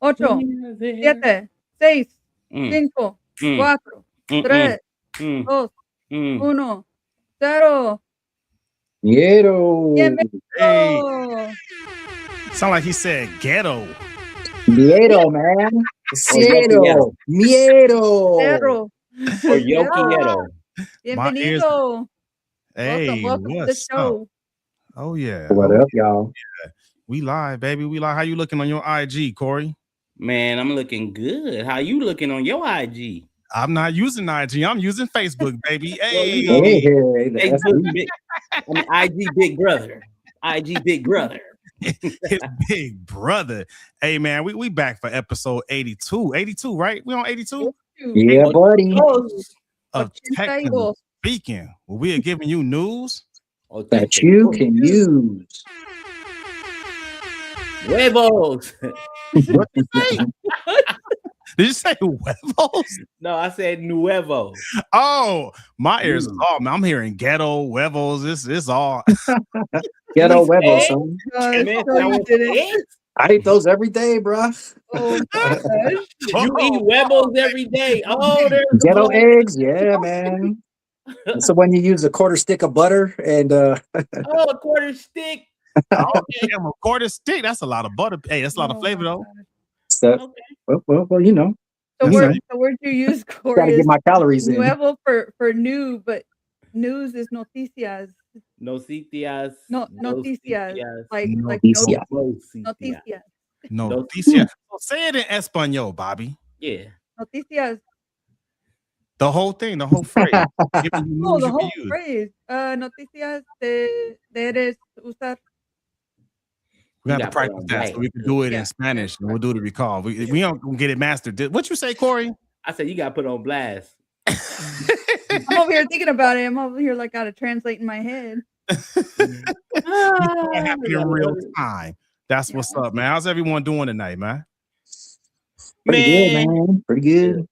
8, 7, 6, 5, 4, 3, 2, 1, 0. Miedo. Hey. Bienvenido. Sound like he said ghetto. Miedo, man. Miedo. Miedo. Perro. Or Yoki Bienvenido. Hey, Welcome to the what's up? show. Oh yeah. What up, y'all? We live, baby. We live. How you looking on your IG, Corey? Man, I'm looking good. How you looking on your IG? I'm not using IG. I'm using Facebook, baby. Hey, Facebook big, IG Big Brother. IG Big Brother. His big brother. Hey, man, we back for episode 82. 82, right? We on 82? Yeah, buddy. Of technically speaking, well, we are giving you news that you can use. Huevos. What did you say? Did you say huevos? No, I said nuevo. Oh, my ears is all, man. I'm hearing ghetto, huevos. This all. Ghetto huevos, son. I eat those every day, bro. Oh my gosh. You eat huevos every day. Oh, there's ghetto eggs, yeah, man. So when you use a quarter stick of butter and a quarter stick. Oh, damn, a quarter stick. That's a lot of butter. Hey, that's a lot of flavor though. So, well, you know. The word you use, Corey, gotta get my calories in. Nuevo for new, but news is noticias. Noticias. No, noticias. Like noticias. Noticias. Noticias. Say it in Espanol, Bobby. Yeah. Noticias. The whole thing, the whole phrase. The whole phrase. Noticias de usar. We have to practice that so we can do it in Spanish and we'll do the recall. We don't get it mastered. What you say, Corey? I said you got to put on blast. I'm over here thinking about it. I'm over here like got to translate in my head. It happened in real time. That's what's up, man. How's everyone doing tonight, man? Pretty good, man. Pretty good.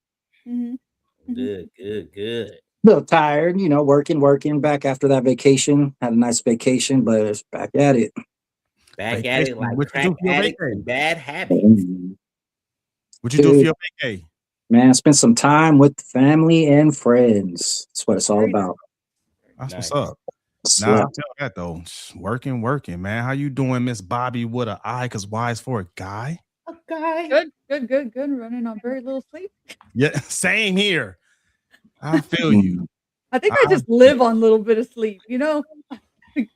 Mm-hmm. Good. A little tired, you know, working back after that vacation. Had a nice vacation, but it's back at it. Back at it like crack addicts and bad habits. What'd you do for your vacation? Man, spend some time with family and friends. That's what it's all about. That's what's up. Nah, I'll tell that though. Working, man. How you doing, Miss Bobby with an I? Because Y is for a guy. A guy. Good. Running on very little sleep. Yeah, same here. I feel you. I think I just live on a little bit of sleep, you know?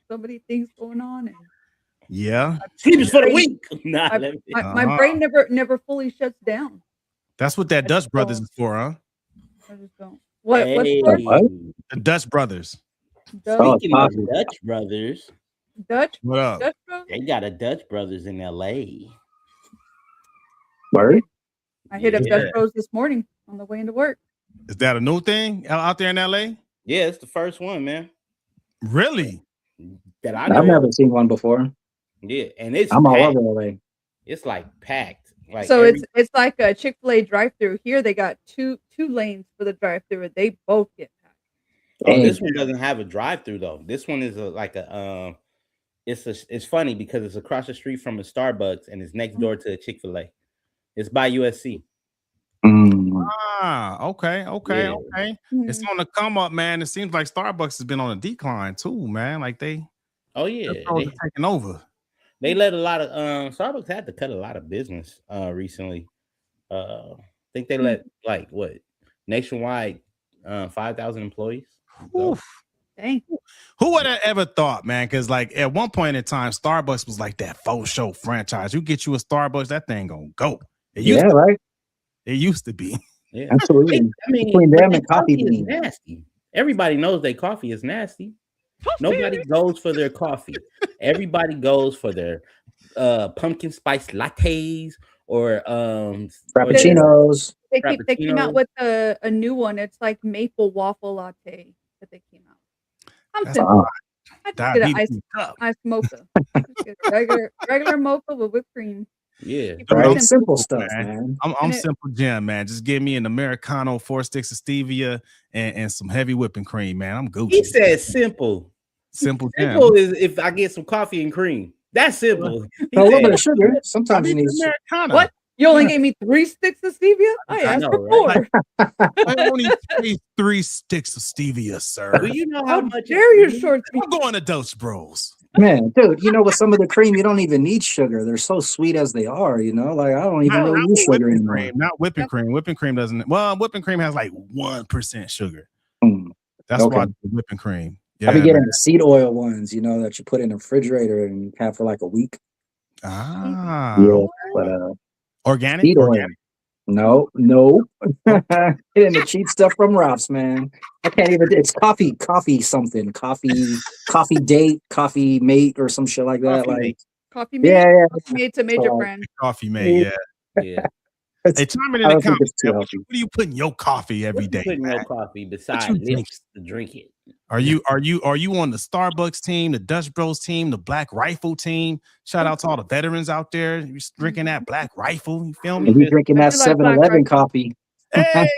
So many things going on. And yeah. Sleep is for the weak. My brain never fully shuts down. That's what that Dutch Brothers is for, huh? I just don't. What's the Dutch Brothers. Speaking of Dutch Brothers. What up? Dutch Brothers? They got a Dutch Brothers in LA. Word? I hit up Dutch Bros this morning on the way into work. Is that a new thing out there in LA? Yeah, it's the first one, man. Really? That I know. I've never seen one before. Yeah, and I'm all over LA. It's like packed. Like so it's like a Chick-fil-A drive-through. Here they got two lanes for the drive-through, and they both get packed. Oh, this one doesn't have a drive-through though. This one is it's funny because it's across the street from a Starbucks and it's next door to a Chick-fil-A. It's by USC. Okay. It's on the come up, man. It seems like Starbucks has been on a decline too, man. Like they taking over. They let a lot of Starbucks had to cut a lot of business recently. I think they let nationwide 5,000 employees. Dang. Who would have ever thought, man? Because like at one point in time, Starbucks was like that faux show franchise. You get you a Starbucks, that thing gonna go. It used to be. Yeah, absolutely. Between them and coffee is nasty. Everybody knows their coffee is nasty. Nobody goes for their coffee. Everybody goes for their pumpkin spice lattes or frappuccinos. They came out with a new one. It's like maple waffle latte that they came out. I'm simple. I just get an ice mocha. regular mocha with whipped cream. Yeah, right. Simple stuff, man. I'm simple Jim, man. Just give me an Americano, 4 sticks of stevia, and some heavy whipping cream, man. I'm Gucci. He said simple. Simple Jim. Simple is if I get some coffee and cream. That's simple. A little bit of sugar. Sometimes you need Americano. What? You only gave me 3 sticks of stevia? I asked for 4. I only taste 3 sticks of stevia, sir. Do you know how much? Dare you, short? I'm going to Dutch Bros. Man, dude, you know, with some of the cream, you don't even need sugar. They're so sweet as they are, you know? Like, I don't even really use sugar anymore. Cream, not whipping cream. Whipping cream doesn't. Well, whipping cream has like 1% sugar. That's why the whipping cream. Yeah, I be getting the seed oil ones, you know, that you put in the refrigerator and you have for like a week. Yeah, but organic? Seed oil. No. Getting the cheap stuff from Ralph's, man. I can't even. It's coffee something. Coffee date, coffee mate, or some shit like that. Coffee mate. Yeah. Coffee mate's a major brand. Coffee mate. Yeah. Hey, chime in the comments. What do you put in your coffee every day? Put in your coffee besides lips to drink it. Are you on the Starbucks team, the Dutch Bros team, the Black Rifle team? Shout out to all the veterans out there. You're drinking that Black Rifle. You feel me? You're drinking that 7-Eleven coffee. Hey,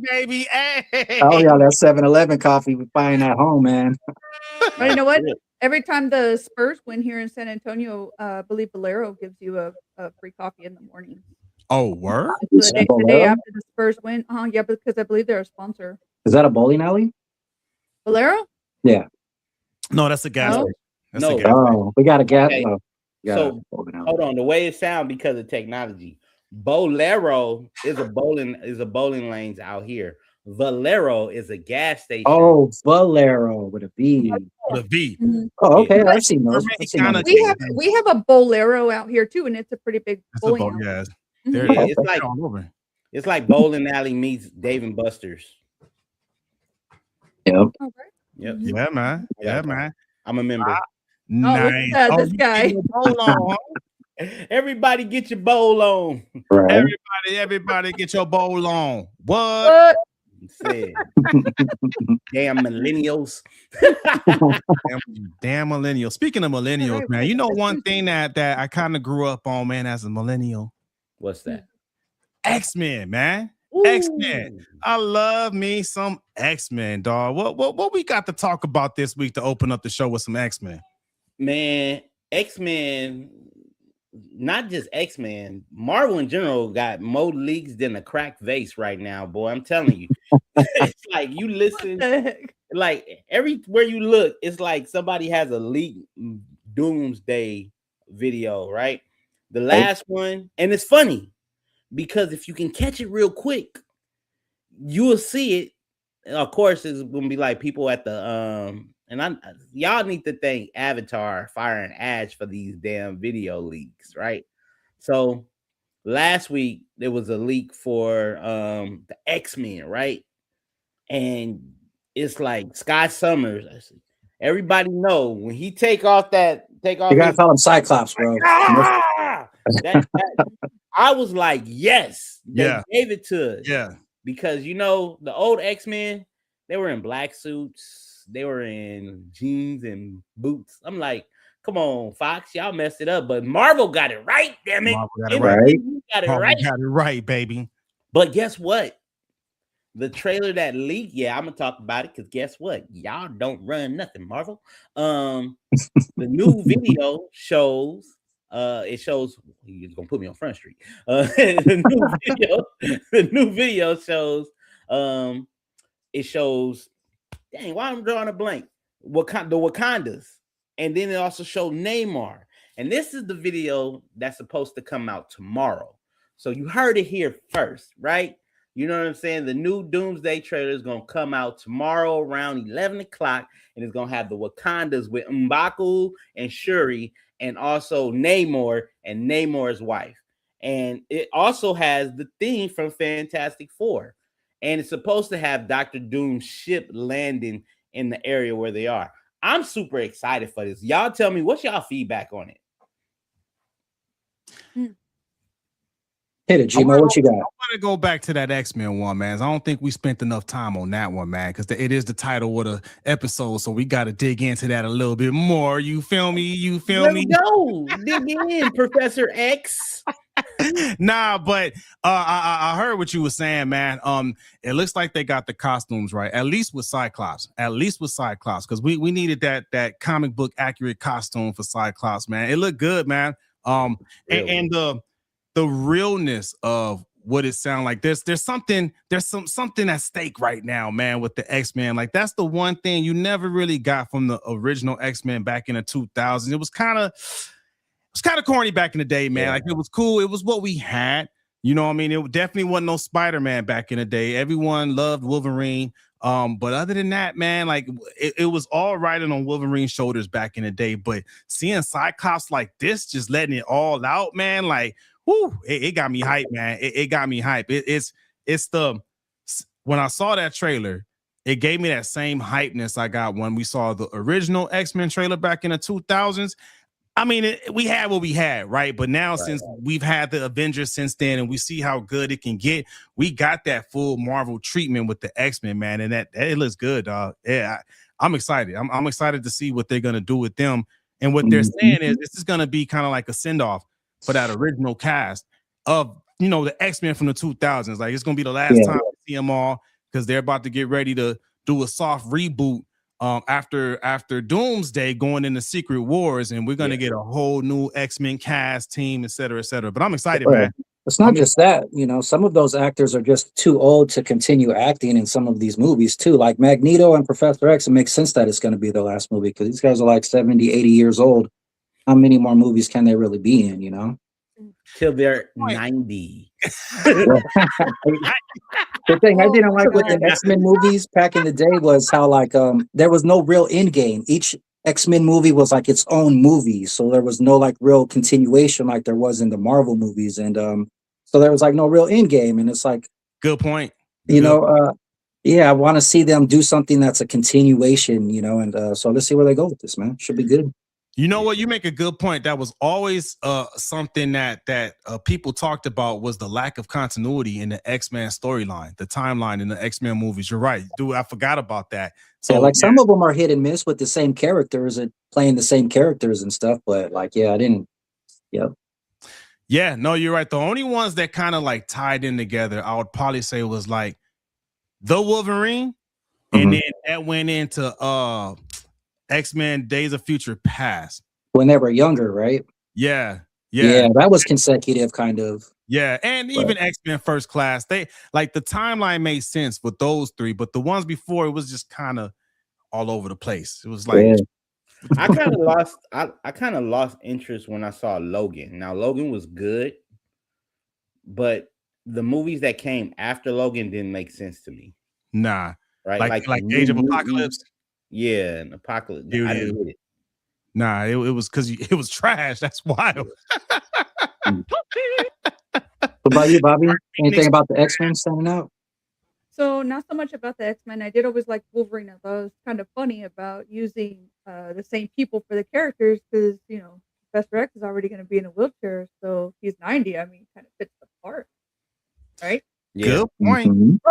baby. Hey. Oh yeah, that 7-Eleven coffee we buying at home, man. But you know what? Every time the Spurs win here in San Antonio, I believe Valero gives you a free coffee in the morning. Oh, word? The day after the Spurs win. Yeah, because I believe they're a sponsor. Is that a bowling alley? Valero? Yeah. No, that's a gas station. We got a gas. Okay. So hold on. The way it sounds because of technology, Bolero is a bowling lanes out here. Valero is a gas station. Oh, Valero with a V. With a V. Oh, okay. I've seen those. We have a Bolero out here too, and it's a pretty big bowling alley. It's like bowling alley meets Dave and Buster's. Yep. Yeah, man. I'm a member. Nice. This guy. Everybody get your bowl on. Right. Everybody get your bowl on. What? Damn millennials. Damn millennials. Speaking of millennials, man, you know one thing that I kind of grew up on, man, as a millennial. What's that? X-Men, man. Ooh. X-Men. I love me some X-Men, dog. What we got to talk about this week to open up the show with some X-Men? Man, X-Men, not just X-Men, Marvel in general got more leaks than a cracked vase right now, boy. I'm telling you. It's like you listen, like everywhere you look, it's like somebody has a leak Doomsday video, right? The last one, and it's funny because if you can catch it real quick, you will see it. And of course, it's gonna be like people at the y'all need to thank Avatar, Fire and Ash for these damn video leaks, right? So last week there was a leak for the X-Men, right? And it's like Sky Summers. Everybody know when he take off. You gotta call him Cyclops, bro. I was like, yes, they gave it to us. Yeah, because you know the old X-Men, they were in black suits, they were in jeans and boots. I'm like, come on, Fox, y'all messed it up, but Marvel got it right. Damn it, Marvel got it right, baby. But guess what? The trailer that leaked, I'm gonna talk about it because guess what? Y'all don't run nothing, Marvel. The new video shows. It shows he's gonna put me on Front Street. The new video shows. It shows. Dang, why I'm drawing a blank? The Wakandas, and then it also showed Namor. And this is the video that's supposed to come out tomorrow. So you heard it here first, right? You know what I'm saying? The new Doomsday trailer is going to come out tomorrow around 11 o'clock, and it's going to have the Wakandas with M'Baku and Shuri, and also Namor and Namor's wife. And it also has the theme from Fantastic Four. And it's supposed to have Dr. Doom's ship landing in the area where they are. I'm super excited for this. Y'all tell me, what's y'all feedback on it? Hit it, Gmo. What you got? I want to go back to that X-Men one, man. I don't think we spent enough time on that one, man, because it is the title of the episode, so we got to dig into that a little bit more. You feel me? Let's go. Dig in, Professor X. Nah, but I heard what you were saying, man. It looks like they got the costumes right, at least with Cyclops. Because we needed that comic book accurate costume for Cyclops, man. It looked good, man. And the realness of what it sounds like. There's something at stake right now, man, with the X-Men. Like that's the one thing you never really got from the original X-Men back in the 2000s. It was kind of corny back in the day, man. Like it was cool. It was what we had. You know what I mean? It definitely wasn't no Spider-Man back in the day. Everyone loved Wolverine. But other than that, man, like it was all riding on Wolverine's shoulders back in the day. But seeing Cyclops like this, just letting it all out, man, like, whoo, it got me hyped, man. It got me hyped. When I saw that trailer, it gave me that same hypeness I got when we saw the original X-Men trailer back in the 2000s. I mean, we had what we had, right? But now, since we've had the Avengers since then, and we see how good it can get, we got that full Marvel treatment with the X-Men, man, and that it looks good, dog. Yeah, I'm excited. I'm excited to see what they're gonna do with them. And what they're saying is this is gonna be kind of like a send-off for that original cast of the X-Men from the 2000s. Like it's gonna be the last time we see them all because they're about to get ready to do a soft reboot. After Doomsday going into Secret Wars, and we're gonna get a whole new X-Men cast team, et cetera, et cetera. But I'm excited, man. It's not just that, some of those actors are just too old to continue acting in some of these movies too. Like Magneto and Professor X, it makes sense that it's going to be their last movie because these guys are like 70, 80 years old. How many more movies can they really be in, Till they're 90. The thing I didn't like with the X-Men movies back in the day was how like there was no real end game. Each X-Men movie was like its own movie, so there was no like real continuation like there was in the Marvel movies, and so there was like no real end game. And it's like, good point. I want to see them do something that's a continuation, and so let's see where they go with this, man. Should be good. You know what? You make a good point. That was always something that people talked about was the lack of continuity in the X-Men storyline, the timeline in the X-Men movies. You're right, dude. I forgot about that. So, some of them are hit and miss with the same characters and playing the same characters and stuff. But I didn't. Yeah, no, you're right. The only ones that kind of like tied in together, I would probably say was like the Wolverine, and then that went into X-Men Days of Future Past. When they were younger, right? Yeah. That was consecutive, kind of. Yeah, and even X-Men First Class, they like the timeline made sense with those three, but the ones before it was just kind of all over the place. It was like I kind of lost interest when I saw Logan. Now Logan was good, but the movies that came after Logan didn't make sense to me. Nah, right? Like Age of Apocalypse. Yeah, an Apocalypse. Dude, I didn't get it. Nah, it was because it was trash. That's wild. What about you, Bobby? Anything about the X-Men standing out? So not so much about the X-Men. I did always like Wolverine. I thought it was kind of funny about using the same people for the characters because Professor X is already going to be in a wheelchair, so he's 90. I mean, kind of fits the part, right? Yeah. Good point.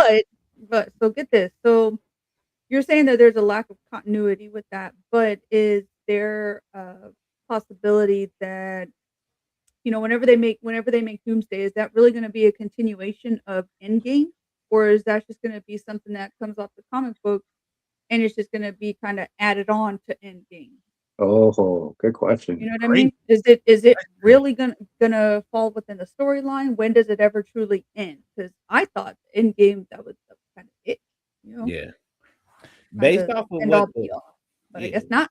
But so get this. So you're saying that there's a lack of continuity with that, but is there a possibility that whenever they make Doomsday, is that really going to be a continuation of Endgame, or is that just going to be something that comes off the comic book and it's just going to be kind of added on to Endgame? Oh, good question. You know what I mean? Is it really gonna fall within the storyline? When does it ever truly end? Because I thought Endgame that was kind of it. Yeah. Based off of what, but I guess not.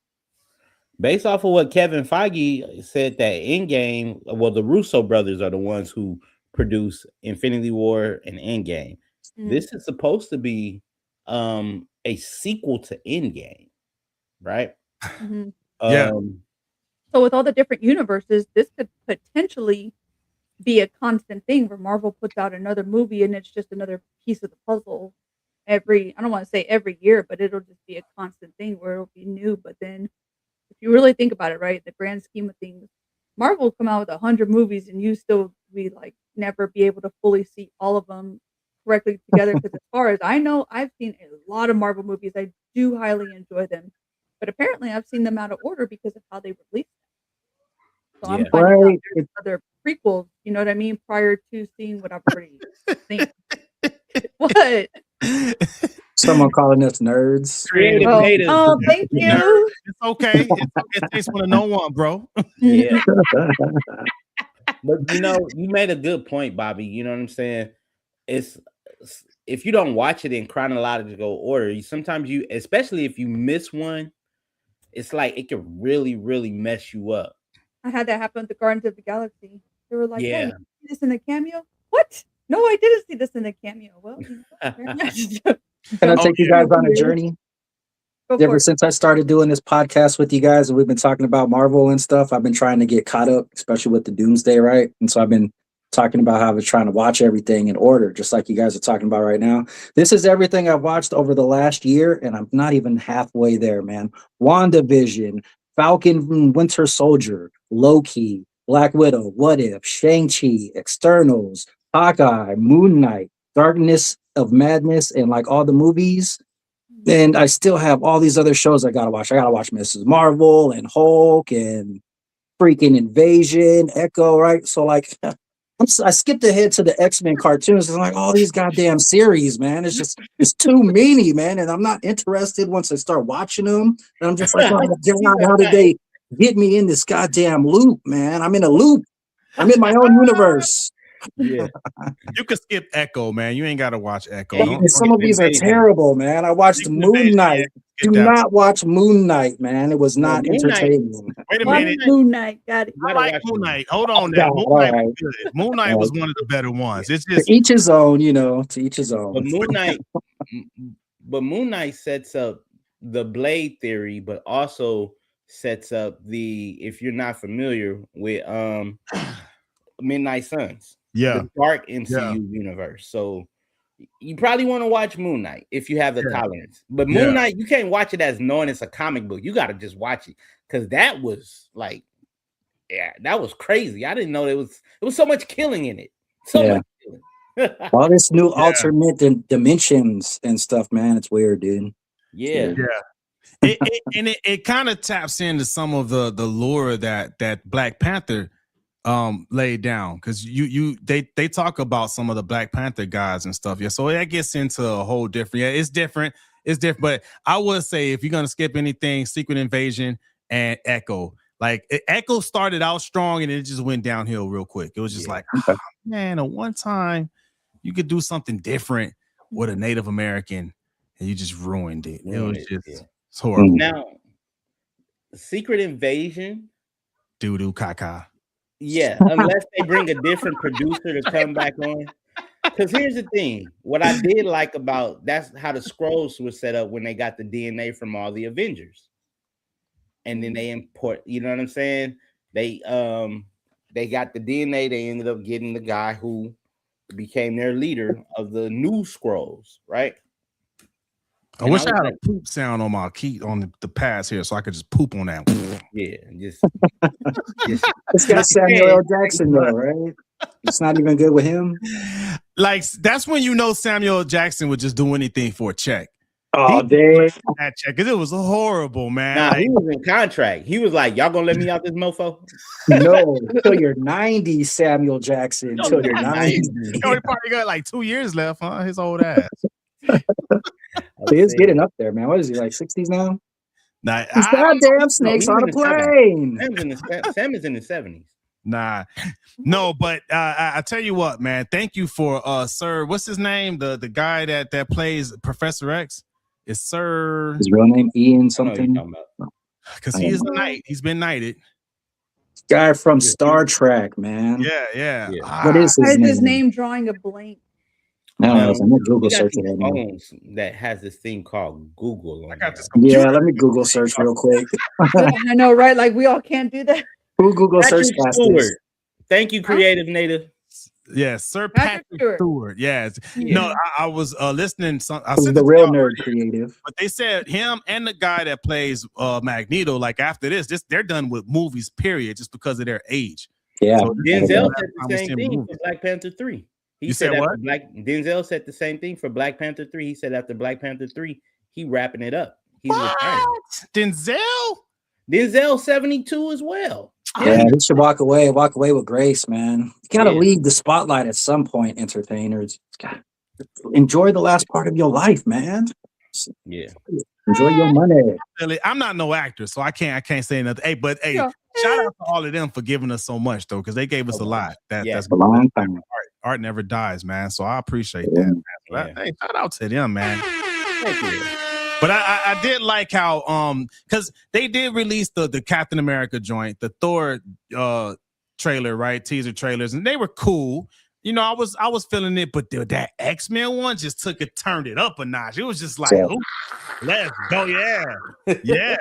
Based off of what Kevin Feige said, that Endgame, well, the Russo brothers are the ones who produce Infinity War and Endgame. This is supposed to be a sequel to Endgame, right? Yeah. So with all the different universes, this could potentially be a constant thing where Marvel puts out another movie and it's just another piece of the puzzle I don't want to say every year, but it'll just be a constant thing where it'll be new. But then if you really think about it, right, the grand scheme of things, Marvel will come out with 100 movies and you still be like never be able to fully see all of them correctly together. Because as far as I know, I've seen a lot of Marvel movies. I do highly enjoy them. But apparently I've seen them out of order because of how they released them. So I'm finding out there's other prequels, you know what I mean, prior to seeing what I've already seen. What? Someone calling us nerds. Oh, thank you. It's okay. It takes one to know one, bro. Yeah. But you made a good point, Bobby. You know what I'm saying? It's if you don't watch it in chronological order, sometimes especially if you miss one, it's like it can really, really mess you up. I had that happen with the Guardians of the Galaxy. They were like, "Hey, Yeah. you see this in the cameo?" What? No, I didn't see this in the cameo. Well, Can I take you guys on a journey? Ever since I started doing this podcast with you guys and we've been talking about Marvel and stuff, I've been trying to get caught up, especially with the Doomsday, right? And so I've been talking about how I was trying to watch everything in order, just like you guys are talking about right now. This is everything I've watched over the last year, and I'm not even halfway there, man. WandaVision, Falcon Winter Soldier, Loki, Black Widow, What If, Shang-Chi, Externals, Hawkeye, Moon Knight, Darkness of Madness, and like all the movies. And I still have all these other shows I gotta watch. I gotta watch Mrs. Marvel and Hulk and freaking Invasion, Echo, right? So like, I skipped ahead to the X-Men cartoons. It's like all these goddamn series, man. It's too many, man. And I'm not interested once I start watching them. And I'm just like, oh God, how did they get me in this goddamn loop, man? I'm in a loop. I'm in my own universe. Yeah, you could skip Echo, man. You ain't got to watch Echo. And some of these are terrible, man. I watched Moon Knight. Do not watch Moon Knight, man. It was not entertaining. Wait a minute. Moon Knight, got it. I like Moon Knight. Hold on, now. Moon Knight was good. Moon Knight was one of the better ones. It's just to each his own, to each his own. But Moon Knight sets up the Blade theory, but also sets up if you're not familiar with Midnight Suns. The dark MCU universe. So you probably want to watch Moon Knight if you have the tolerance. But Moon Knight, you can't watch it as knowing it's a comic book. You got to just watch it because that was like, that was crazy. I didn't know there was so much killing in it. So much killing. All this new alternate dimensions and stuff, man. It's weird, dude. Yeah. It kind of taps into some of the lore that Black Panther laid down, because they talk about some of the Black Panther guys and stuff. So that gets into a whole different. It's different. But I would say if you're gonna skip anything, Secret Invasion and Echo. Like Echo started out strong and it just went downhill real quick. It was just like, man, at one time you could do something different with a Native American and you just ruined it. It was just it's horrible. Now, Secret Invasion, doo-doo caca. Yeah, unless they bring a different producer to come back on. Because here's the thing. What I did like about that's how the Skrulls were set up when they got the DNA from all the Avengers. And then they import, you know what I'm saying? They got the DNA, they ended up getting the guy who became their leader of the new Skrulls, right? I wish I had a poop sound on my key on the pass here so I could just poop on that. Yeah, just it's got Samuel L. Jackson though, right? It's not even good with him. Like that's when you know Samuel L. Jackson would just do anything for a check. Oh, damn. That check, because it was horrible, man. Nah, he was in contract. He was like, y'all gonna let me out this mofo? No, until you're 90, Samuel Jackson. Until you're 90. He probably got like 2 years left, huh? His old ass. He is getting up there, man. What is he, like 60s now? Nah, He's goddamn snakes on a plane. Sam is in the 70s. Nah, no, but I tell you what, man. Thank you for Sir. What's his name? The guy that plays Professor X is Sir. His real name Ian something. Because he is a knight. He's been knighted. Guy from Star Trek, man. Yeah. What is his name? Drawing a blank. I don't know. I'm gonna Google search it. Phones that has this thing called Google. I got this. Yeah, let me Google search real quick. I know, right? Like we all can't do that. Who Google search fastest? Thank you, Creative Native. Yes, Sir Patrick Stewart. Yes. Yeah. No, I was listening. I said the real nerd Creative. But they said him and the guy that plays Magneto, like after this, they're done with movies, period, just because of their age. Yeah. So Denzel said the same thing for Black Panther 3. You said what? Denzel said the same thing for Black Panther 3. He said after Black Panther 3, he wrapping it up. He's retiring. Denzel 72 as well. Yeah, he should walk away with grace, man. You gotta leave the spotlight at some point, entertainers. Enjoy the last part of your life, man. Yeah. Enjoy your money. I'm not no actor, so I can't say nothing. Hey, but hey, shout out to all of them for giving us so much though, because they gave us a lot. That's a long time. Art never dies, man. So I appreciate that. Man. Hey, shout out to them, man. Thank you. But I did like how because they did release the Captain America joint, the Thor trailer, right? Teaser trailers, and they were cool. You know, I was feeling it, but that X-Men one just turned it up a notch. It was just like, let's go, yeah.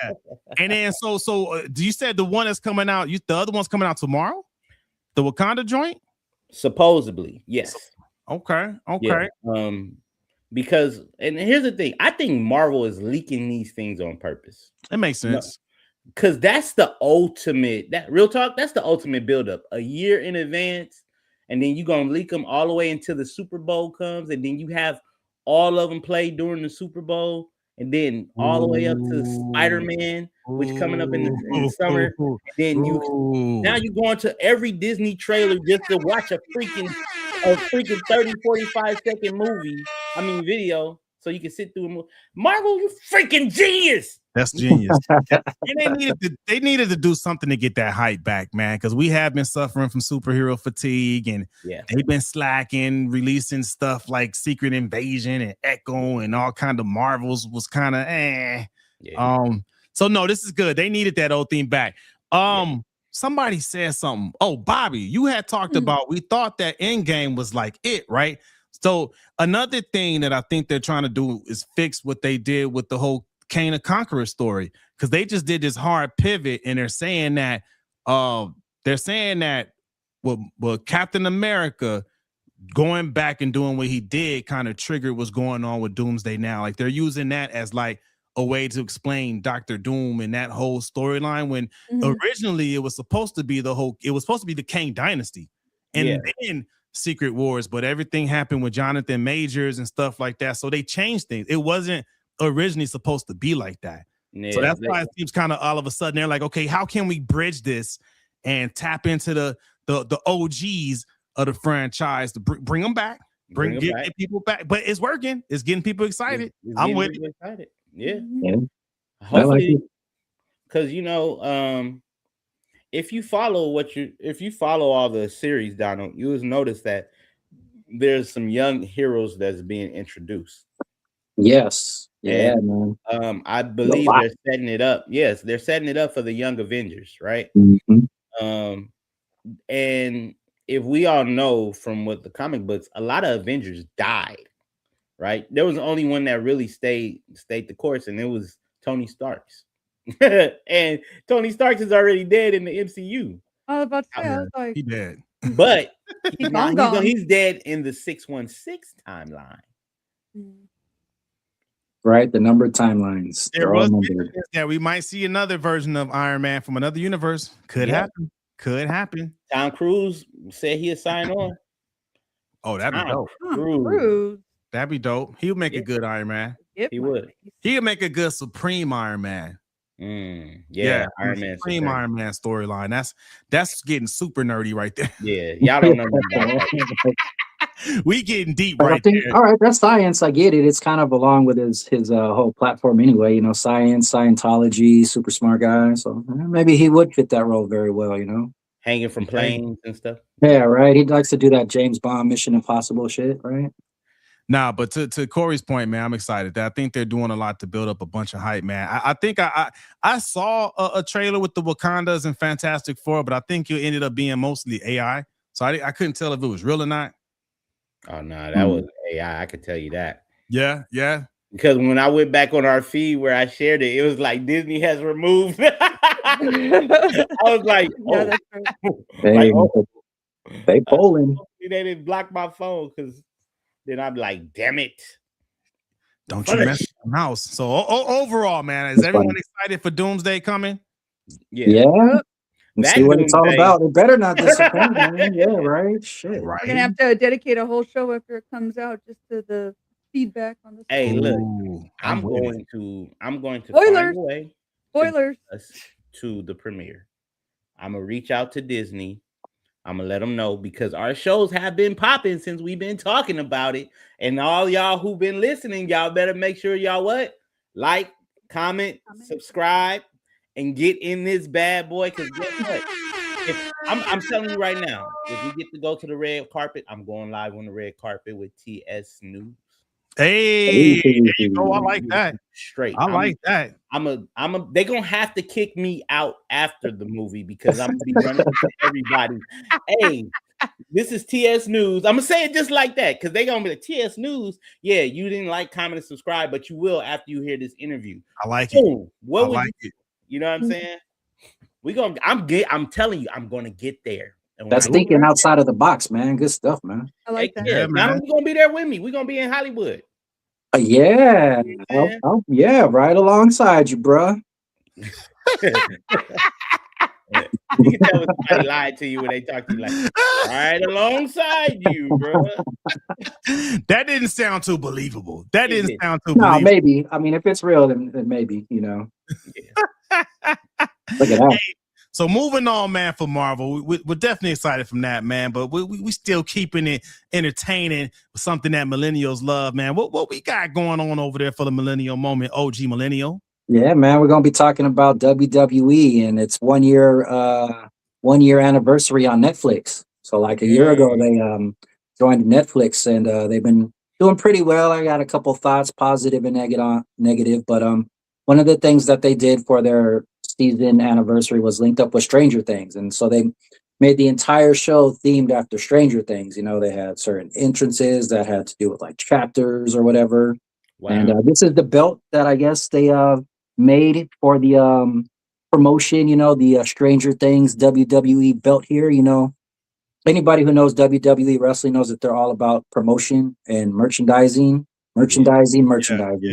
And then so do you said the one that's coming out? The other one's coming out tomorrow? The Wakanda joint? Supposedly, yes. Okay. Yeah. Because, and here's the thing, I think Marvel is leaking these things on purpose. It makes sense. Because that's the ultimate, that real talk, that's the ultimate buildup. A year in advance, and then you're going to leak them all the way until the Super Bowl comes, and then you have all of them play during the Super Bowl, and then all the way up to Spider-Man, which coming up in the summer. And then now you're going to every Disney trailer just to watch a freaking 30, 45-second video, so you can sit through a movie. Marvel, you freaking genius. That's genius. And they needed to do something to get that hype back, man, because we have been suffering from superhero fatigue, and they've been slacking, releasing stuff like Secret Invasion and Echo and all kind of Marvels was kind of So no, this is good. They needed that old theme back. Somebody said something. Oh, Bobby, you had talked about, we thought that Endgame was like it, right? So another thing that I think they're trying to do is fix what they did with the whole Kane the Conqueror story, because they just did this hard pivot, and they're saying that well, Captain America going back and doing what he did kind of triggered what's going on with Doomsday now. Like they're using that as like a way to explain Dr. Doom and that whole storyline, when originally it was supposed to be the Kang dynasty and then Secret Wars, but everything happened with Jonathan Majors and stuff like that. So they changed things. It wasn't originally supposed to be like that. So that's why it seems kind of all of a sudden they're like, okay, how can we bridge this and tap into the OGs of the franchise to bring them back, get people back? But it's working. It's getting people excited. I'm with it. Excited. Yeah. Hopefully, because if you follow all the series, Donald, you will notice that there's some young heroes that's being introduced. Yes. Yeah, man. I believe they're setting it up. Yes, they're setting it up for the Young Avengers, right? And if we all know from what the comic books, a lot of Avengers died, right? There was only one that really stayed the course, and it was Tony Stark's. And Tony Stark is already dead in the MCU. I was about to say, I was like, he dead, but he's dead in the 616 timeline. Right, the numbered timelines. There was we might see another version of Iron Man from another universe. Could happen. Tom Cruise said he'll sign on. Oh, that'd be dope. That'd be dope. He would make a good Iron Man. He would. He would make a good Supreme Iron Man. Iron Man Supreme Iron Man storyline. That's getting super nerdy right there. Yeah, y'all don't know about that. We getting deep right there. All right, that's science. I get it. It's kind of along with his whole platform anyway. Science, Scientology, super smart guy. So maybe he would fit that role very well. Hanging from planes and stuff. Yeah, right. He likes to do that James Bond Mission Impossible shit, right? Nah, but to Corey's point, man, I'm excited. I think they're doing a lot to build up a bunch of hype, man. I think I saw a trailer with the Wakandas and Fantastic Four, but I think it ended up being mostly AI. So I couldn't tell if it was real or not. Oh no, that was AI. I could tell you that. Yeah. Because when I went back on our feed where I shared it, it was like Disney has removed. I was like, they polling. They didn't block my phone, because then I'm like, damn it. Don't you mess with the mouse. So overall, man, is everyone excited for Doomsday coming? Yeah. Let's see what it's all about. It better not disappoint, man. Yeah, right. Shit. Right. We're gonna have to dedicate a whole show after it comes out just to the feedback on this. Hey, look, I'm going to Spoilers. find a way to the premiere. I'm gonna reach out to Disney. I'm gonna let them know, because our shows have been popping since we've been talking about it, and all y'all who've been listening, y'all better make sure y'all like, comment, subscribe, and get in this bad boy. Because guess what? I'm telling you right now, if we get to go to the red carpet, I'm going live on the red carpet with TS News. Hey, there you go. I like that. Straight. I like that. They're gonna have to kick me out after the movie because I'm gonna be running to everybody. Hey, this is TS News. I'm gonna say it just like that because they're gonna be like TS News. Yeah, you didn't like, comment, and subscribe, but you will after you hear this interview. I like it. What would you do? You know what I'm saying? I'm telling you, I'm gonna get there. That's thinking outside of the box, man. Good stuff, man. I like that. Yeah, man. You're gonna be there with me. We're gonna be in Hollywood. Yeah. Yeah, right alongside you, bro. You can tell when somebody lied to you when they talk to you like, right alongside you, bro. That didn't sound too believable. That didn't sound too believable. No, maybe. I mean, if it's real, then maybe, you know. Yeah. Look at that. Hey, so moving on, man, for Marvel, we're definitely excited from that, man. But we still keeping it entertaining with something that millennials love, man. What we got going on over there for the Millennial Moment, OG Millennial? Yeah, man, we're gonna be talking about WWE and its 1 year anniversary on Netflix. So like a year ago, they joined Netflix and they've been doing pretty well. I got a couple thoughts, positive and negative, but one of the things that they did for their season anniversary was linked up with Stranger Things, and so they made the entire show themed after Stranger Things. You know, they had certain entrances that had to do with like chapters or whatever. Wow. And this is the belt that I guess they made for the promotion. You know, the Stranger Things WWE belt here. You know, anybody who knows WWE wrestling knows that they're all about promotion and merchandising. Yeah,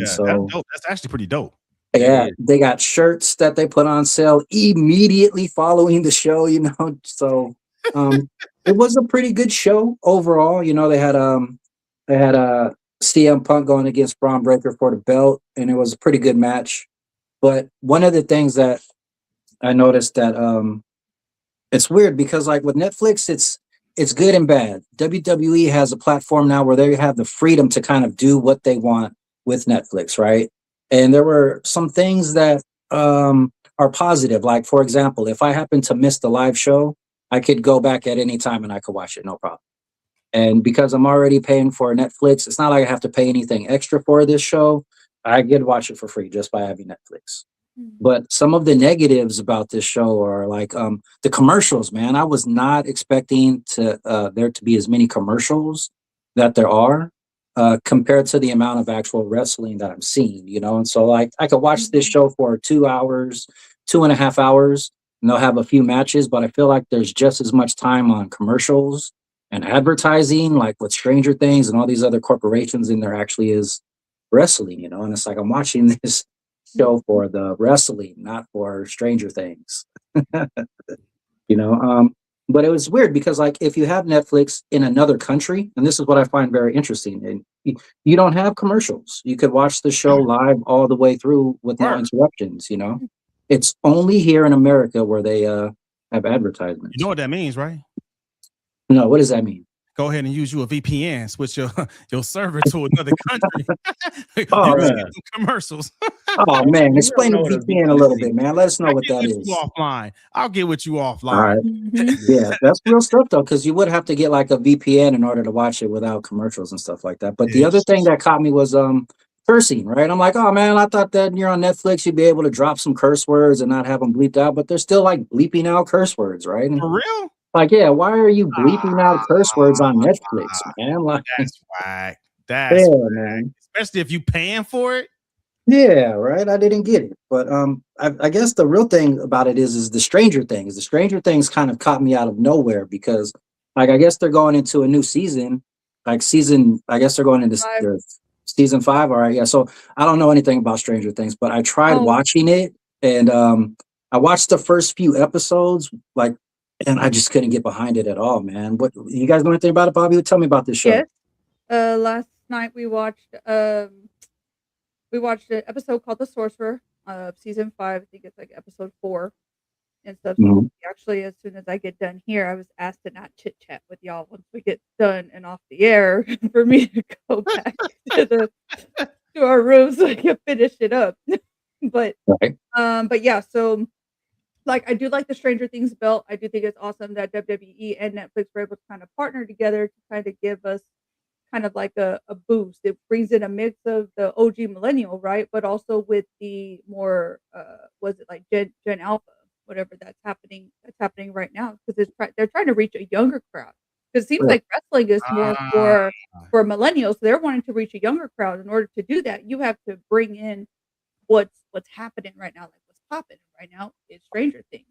so that's actually pretty dope. Yeah, they got shirts that they put on sale immediately following the show, you know. So it was a pretty good show overall. You know, they had CM Punk going against Braun Breaker for the belt, and it was a pretty good match. But one of the things that I noticed that it's weird because like with Netflix, it's good and bad. WWE has a platform now where they have the freedom to kind of do what they want with Netflix, right? And there were some things that are positive. Like, for example, if I happen to miss the live show, I could go back at any time and I could watch it, no problem. And because I'm already paying for Netflix, it's not like I have to pay anything extra for this show. I could watch it for free just by having Netflix. But some of the negatives about this show are like the commercials, man. I was not expecting there to be as many commercials that there are. Compared to the amount of actual wrestling that I'm seeing, you know? And so like I could watch this show for 2 hours, 2.5 hours, and they'll have a few matches, but I feel like there's just as much time on commercials and advertising, like with Stranger Things and all these other corporations, and there actually is wrestling, you know? And it's like I'm watching this show for the wrestling, not for Stranger Things. You know, but it was weird because like if you have Netflix in another country, and this is what I find very interesting, and you don't have commercials. You could watch the show live all the way through with no interruptions, you know. It's only here in America where they have advertisements. You know what that means, right? No, what does that mean? Go ahead and use you a VPN, switch your server to another country. Oh, you get some commercials. Oh man, explain the VPN a little bit, man. Let us know what that is. Offline, I'll get with you offline. All right. Yeah, that's real stuff though, because you would have to get like a VPN in order to watch it without commercials and stuff like that. But the other thing that caught me was cursing, right? I'm like, oh man, I thought that you're on Netflix, you'd be able to drop some curse words and not have them bleeped out, but they're still like bleeping out curse words, right? And for real? Like, yeah, why are you bleeping out curse words on Netflix, man? Like, that's whack. That's whack. Man. Especially if you paying for it. Yeah, right. I didn't get it, but I guess the real thing about it is the Stranger Things. The Stranger Things kind of caught me out of nowhere because, like, I guess they're going into a new season, I guess they're going into season 5. All right, yeah. So I don't know anything about Stranger Things, but I tried watching it, and I watched the first few episodes, like. And I just couldn't get behind it at all, man. What you guys know anything about it, Bobby? Tell me about this show. Yes. Last night we watched an episode called The Sorcerer, season 5. I think it's like episode 4 and stuff. Mm-hmm. So actually, as soon as I get done here, I was asked to not chit chat with y'all once we get done and off the air for me to go back to our room so I can finish it up. But Right. but yeah, so like I do like the Stranger Things belt. I do think it's awesome that WWE and Netflix were able to kind of partner together to kind of give us kind of like a boost. It brings in a mix of the OG millennial, right? But also with the more was it like Gen Alpha, whatever that's happening right now because they're trying to reach a younger crowd. Because it seems Right. like wrestling is more Ah, for millennials. They're wanting to reach a younger crowd. In order to do that, you have to bring in what's happening right now, like what's popping right now is Stranger Things.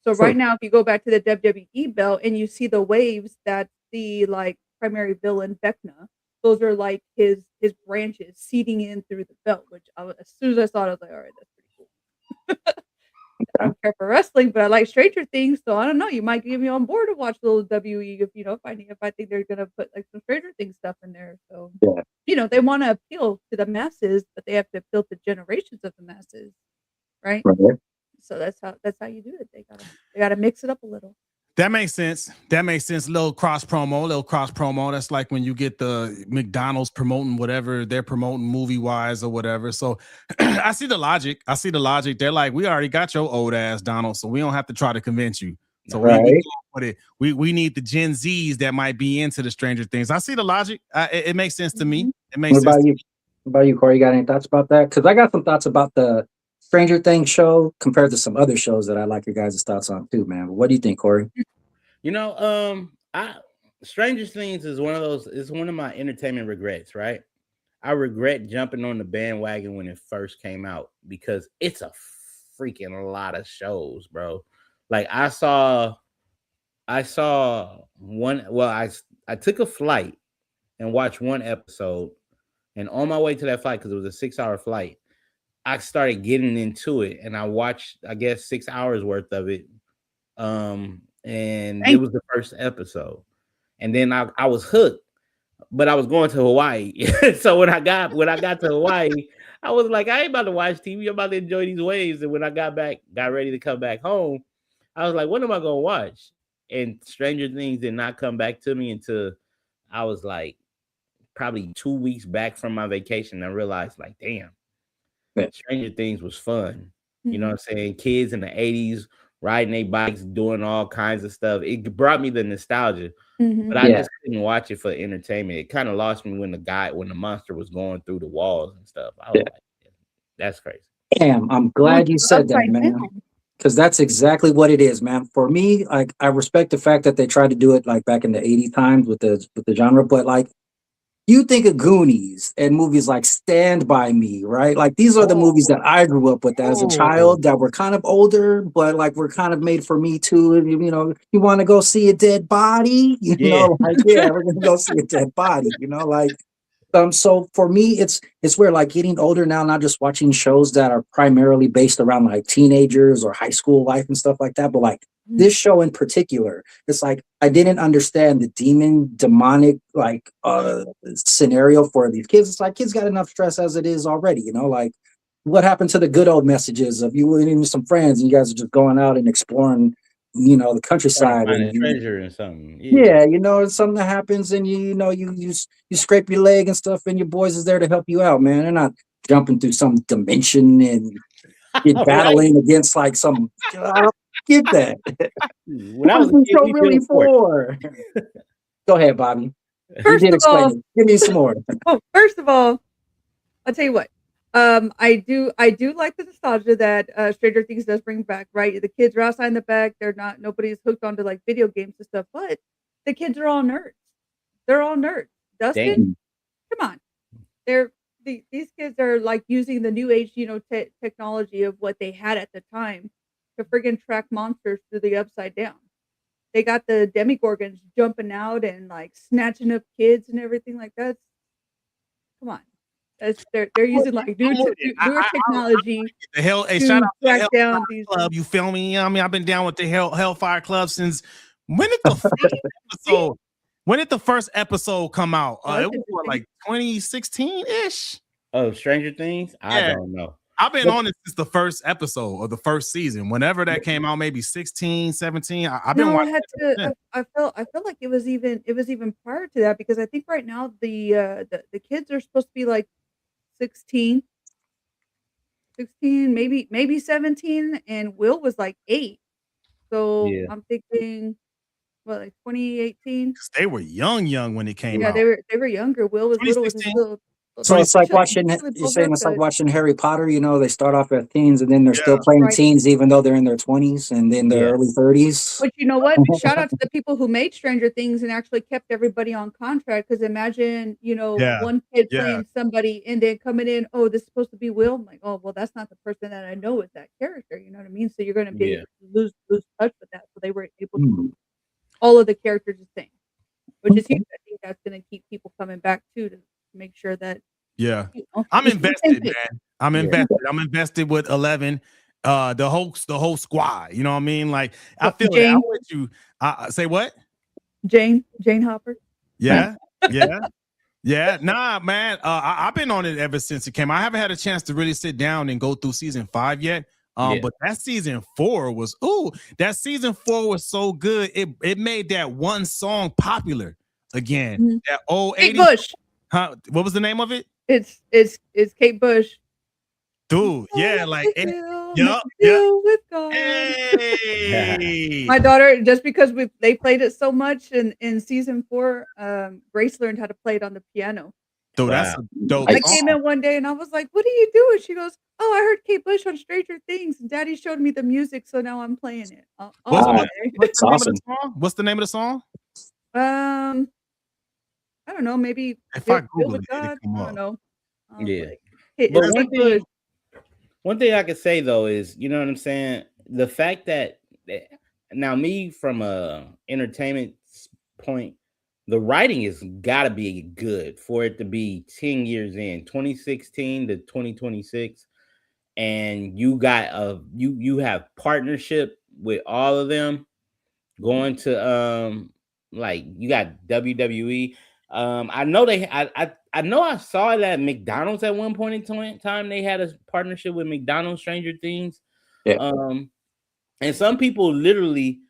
So right True. now, if you go back to the WWE belt and you see the waves that the like primary villain Vecna, those are like his branches seeding in through the belt. Which as soon as I saw it, I was like, all right, that's pretty cool. I don't care for wrestling, but I like Stranger Things, so I don't know. You might get me on board to watch a little WE if I think they're gonna put like some Stranger Things stuff in there. So Yeah. they want to appeal to the masses, but they have to appeal to generations of the masses, right? Right. So that's how you do it. They gotta mix it up a little. that makes sense. That makes sense. Little cross promo. That's like when you get the McDonald's promoting whatever they're promoting movie wise or whatever. So I see the logic. They're like, we already got your old ass Donald, so we don't have to try to convince you. So we Right. go with it. We need the Gen Zs that might be into the Stranger Things. I see the logic. It makes sense to me. It makes What sense. about you? What about you, Corey? You got any thoughts about that? Because I got some thoughts about the Stranger Things show compared to some other shows that I like your guys' thoughts on too, man. What do you think, Corey? I Stranger Things is one of those. It's one of my entertainment regrets, right? I regret jumping on the bandwagon when it first came out because it's a freaking lot of shows, bro. Like I saw one. Well, I took a flight and watched one episode, and on my way to that flight, because it was a 6-hour flight, I started getting into it, and I watched, I guess, 6 hours worth of it. And it was the first episode, and then I was hooked. But I was going to Hawaii, so when I got to Hawaii, I was like, I ain't about to watch TV. I'm about to enjoy these waves. And when I got ready to come back home, I was like, what am I gonna watch? And Stranger Things did not come back to me until I was like probably 2 weeks back from my vacation. I realized, like, damn, Stranger Things was fun. You know what I'm saying? Kids in the 80s riding their bikes, doing all kinds of stuff. It brought me the nostalgia. But I just couldn't watch it for entertainment. It kind of lost me when the monster was going through the walls and stuff. I was like, that's crazy. Damn, I'm glad you said that, man. Because that's exactly what it is, man. For me, like I respect the fact that they tried to do it like back in the 80s times with the genre, but like you think of Goonies and movies like Stand By Me, right? Like these are the movies that I grew up with as a child that were kind of older, but like were kind of made for me too. And you want to go see a dead body, like yeah, we're gonna go see a dead body, like. So for me, it's where like getting older now, not just watching shows that are primarily based around like teenagers or high school life and stuff like that, but like this show in particular, it's like I didn't understand the demonic like scenario for these kids. It's like kids got enough stress as it is already, like what happened to the good old messages of you and some friends and you guys are just going out and exploring the countryside Find and a treasure and something. yeah, it's something that happens and you scrape your leg and stuff and your boys is there to help you out, man. They're not jumping through some dimension and battling against like some I don't get that. When I was a kid, so really for? Go ahead, Bobby. First of all, give me some more. First of all, I'll tell you what. I do like the nostalgia that Stranger Things does bring back, right? The kids are outside in the back, nobody's hooked onto like video games and stuff, but the kids are all nerds. They're all nerds. Dustin, come on. These kids are like using the new age, technology of what they had at the time to friggin' track monsters through the upside down. They got the demigorgons jumping out and like snatching up kids and everything like that. Come on. They're using like newer technology. The hell, hey, shout out to the Hellfire Club. You feel me? I mean, I've been down with the Hellfire Club since when did the first episode? When did the first episode come out? It was like 2016 ish. Oh, Stranger Things. I don't know. I've been on it since the first episode of the first season. Whenever that came out, maybe 16, 17. I've been watching. I felt like it was even prior to that because I think right now the kids are supposed to be like 16. 16, maybe 17, and Will was like 8. So Yeah. I'm thinking, what, like 2018? They were young when it came Yeah, out. they were younger. Will was little with his 2016. little. So it's like Actually, watching. actually You're both saying it's like haircuts. watching Harry Potter. You know, they start off as teens, and then they're still Yeah. playing Right. teens, even though they're in their 20s and in their Yeah. early 30s. But you know what? Shout out to the people who made Stranger Things and actually kept everybody on contract. Because imagine, Yeah. one kid Yeah. playing somebody and then coming in, oh, this is supposed to be Will. I'm like, oh, well, that's not the person that I know with that character. You know what I mean? So you're going to be Yeah. lose touch with that. So they were able to Hmm. keep all of the characters the same, which is Okay. huge. I think that's going to keep people coming back too to make sure that Yeah. you know, I'm we're the same invested, page. man. I'm Yeah. invested. I'm invested with 11. The whole squad. You know what I mean? Like I What, feel that. I'm Jane? with you. Say what? Jane Hopper. Yeah. Yeah. Yeah. Nah, man. I've been on it ever since it came. I haven't had a chance to really sit down and go through season 5 yet. Yeah. But that season 4 was that season 4 was so good. It made that one song popular again. Mhm. That old Kate 80s. Bush. Huh? What was the name of it? It's Kate Bush. Dude, yeah, All like I feel, yup, feel with God. Hey. My daughter, just because they played it so much in season 4, Grace learned how to play it on the piano. Dude, that's Wow. a dope I song. came in one day and I was like, "What are you doing?" She goes, "Oh, I heard Kate Bush on Stranger Things, and Daddy showed me the music, so now I'm playing it." What's, Wow. what's, what's That's the name awesome. of the song? What's the name of the song? I don't know, maybe If Feel I Google with it, it'll God? come I up. don't know. Yeah. It's But Kate Bush. one thing I could say though is, you know what I'm saying? The fact that now me from a entertainment point, the writing has got to be good for it to be 10 years in, 2016 to 2026, and you got you have partnership with all of them going to like you got WWE. I know I know I saw it at McDonald's at one point in time. They had a partnership with McDonald's Stranger Things. Yeah. And some people literally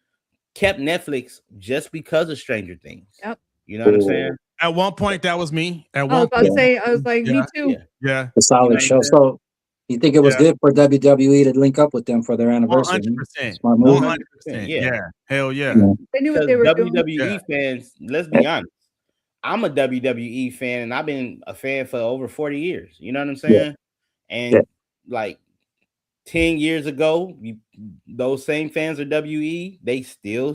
kept Netflix just because of Stranger Things. Yep. You know what I'm saying? At one point, that was me. At I was one about to point, say, I was like, me yeah, too. Yeah. yeah, A You solid know what show. I'm saying? So you think it was yeah. good for WWE to link up with them for their anniversary? 100%, Smart move. 100%. Yeah. Yeah, hell yeah. Yeah. They knew what Because they were doing. WWE Yeah. fans, let's be honest, I'm a WWE fan and I've been a fan for over 40 years. You know what I'm saying? And Yeah. like 10 years ago, those same fans are WE, they still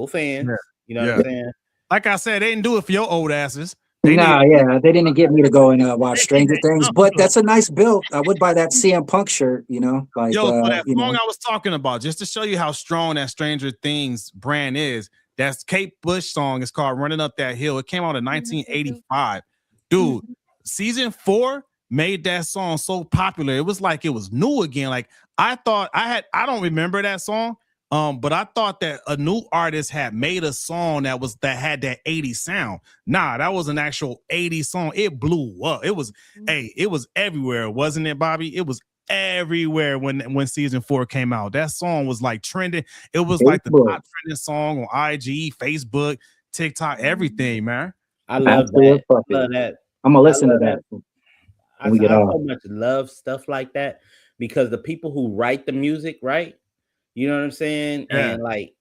fans. Yeah. You know Yeah. what I'm saying? Like I said, they didn't do it for your old asses. They Nah, did. yeah, they didn't get me to go and watch Stranger Things, No. but that's a nice build. I would buy that CM Punk shirt, you know, like Yo, so that you song know. I was talking about, just to show you how strong that Stranger Things brand is, that's Kate Bush song. It's called Running Up That Hill. It came out in 1985. Dude, season 4 made that song so popular. It was like it was new again. Like I don't remember that song. But I thought that a new artist had made a song that had that 80s sound. Nah, that was an actual 80s song. It blew up. It was it was everywhere, wasn't it, Bobby? It was everywhere when season 4 came out. That song was like trending. It was like the top trending song on IG, Facebook, TikTok, everything, man. I love Absolute that. puppy. I love that. I'm gonna listen I to love that. I when we get so off. much love stuff like that because the people who write the music, right? You know what I'm saying? Yeah. And like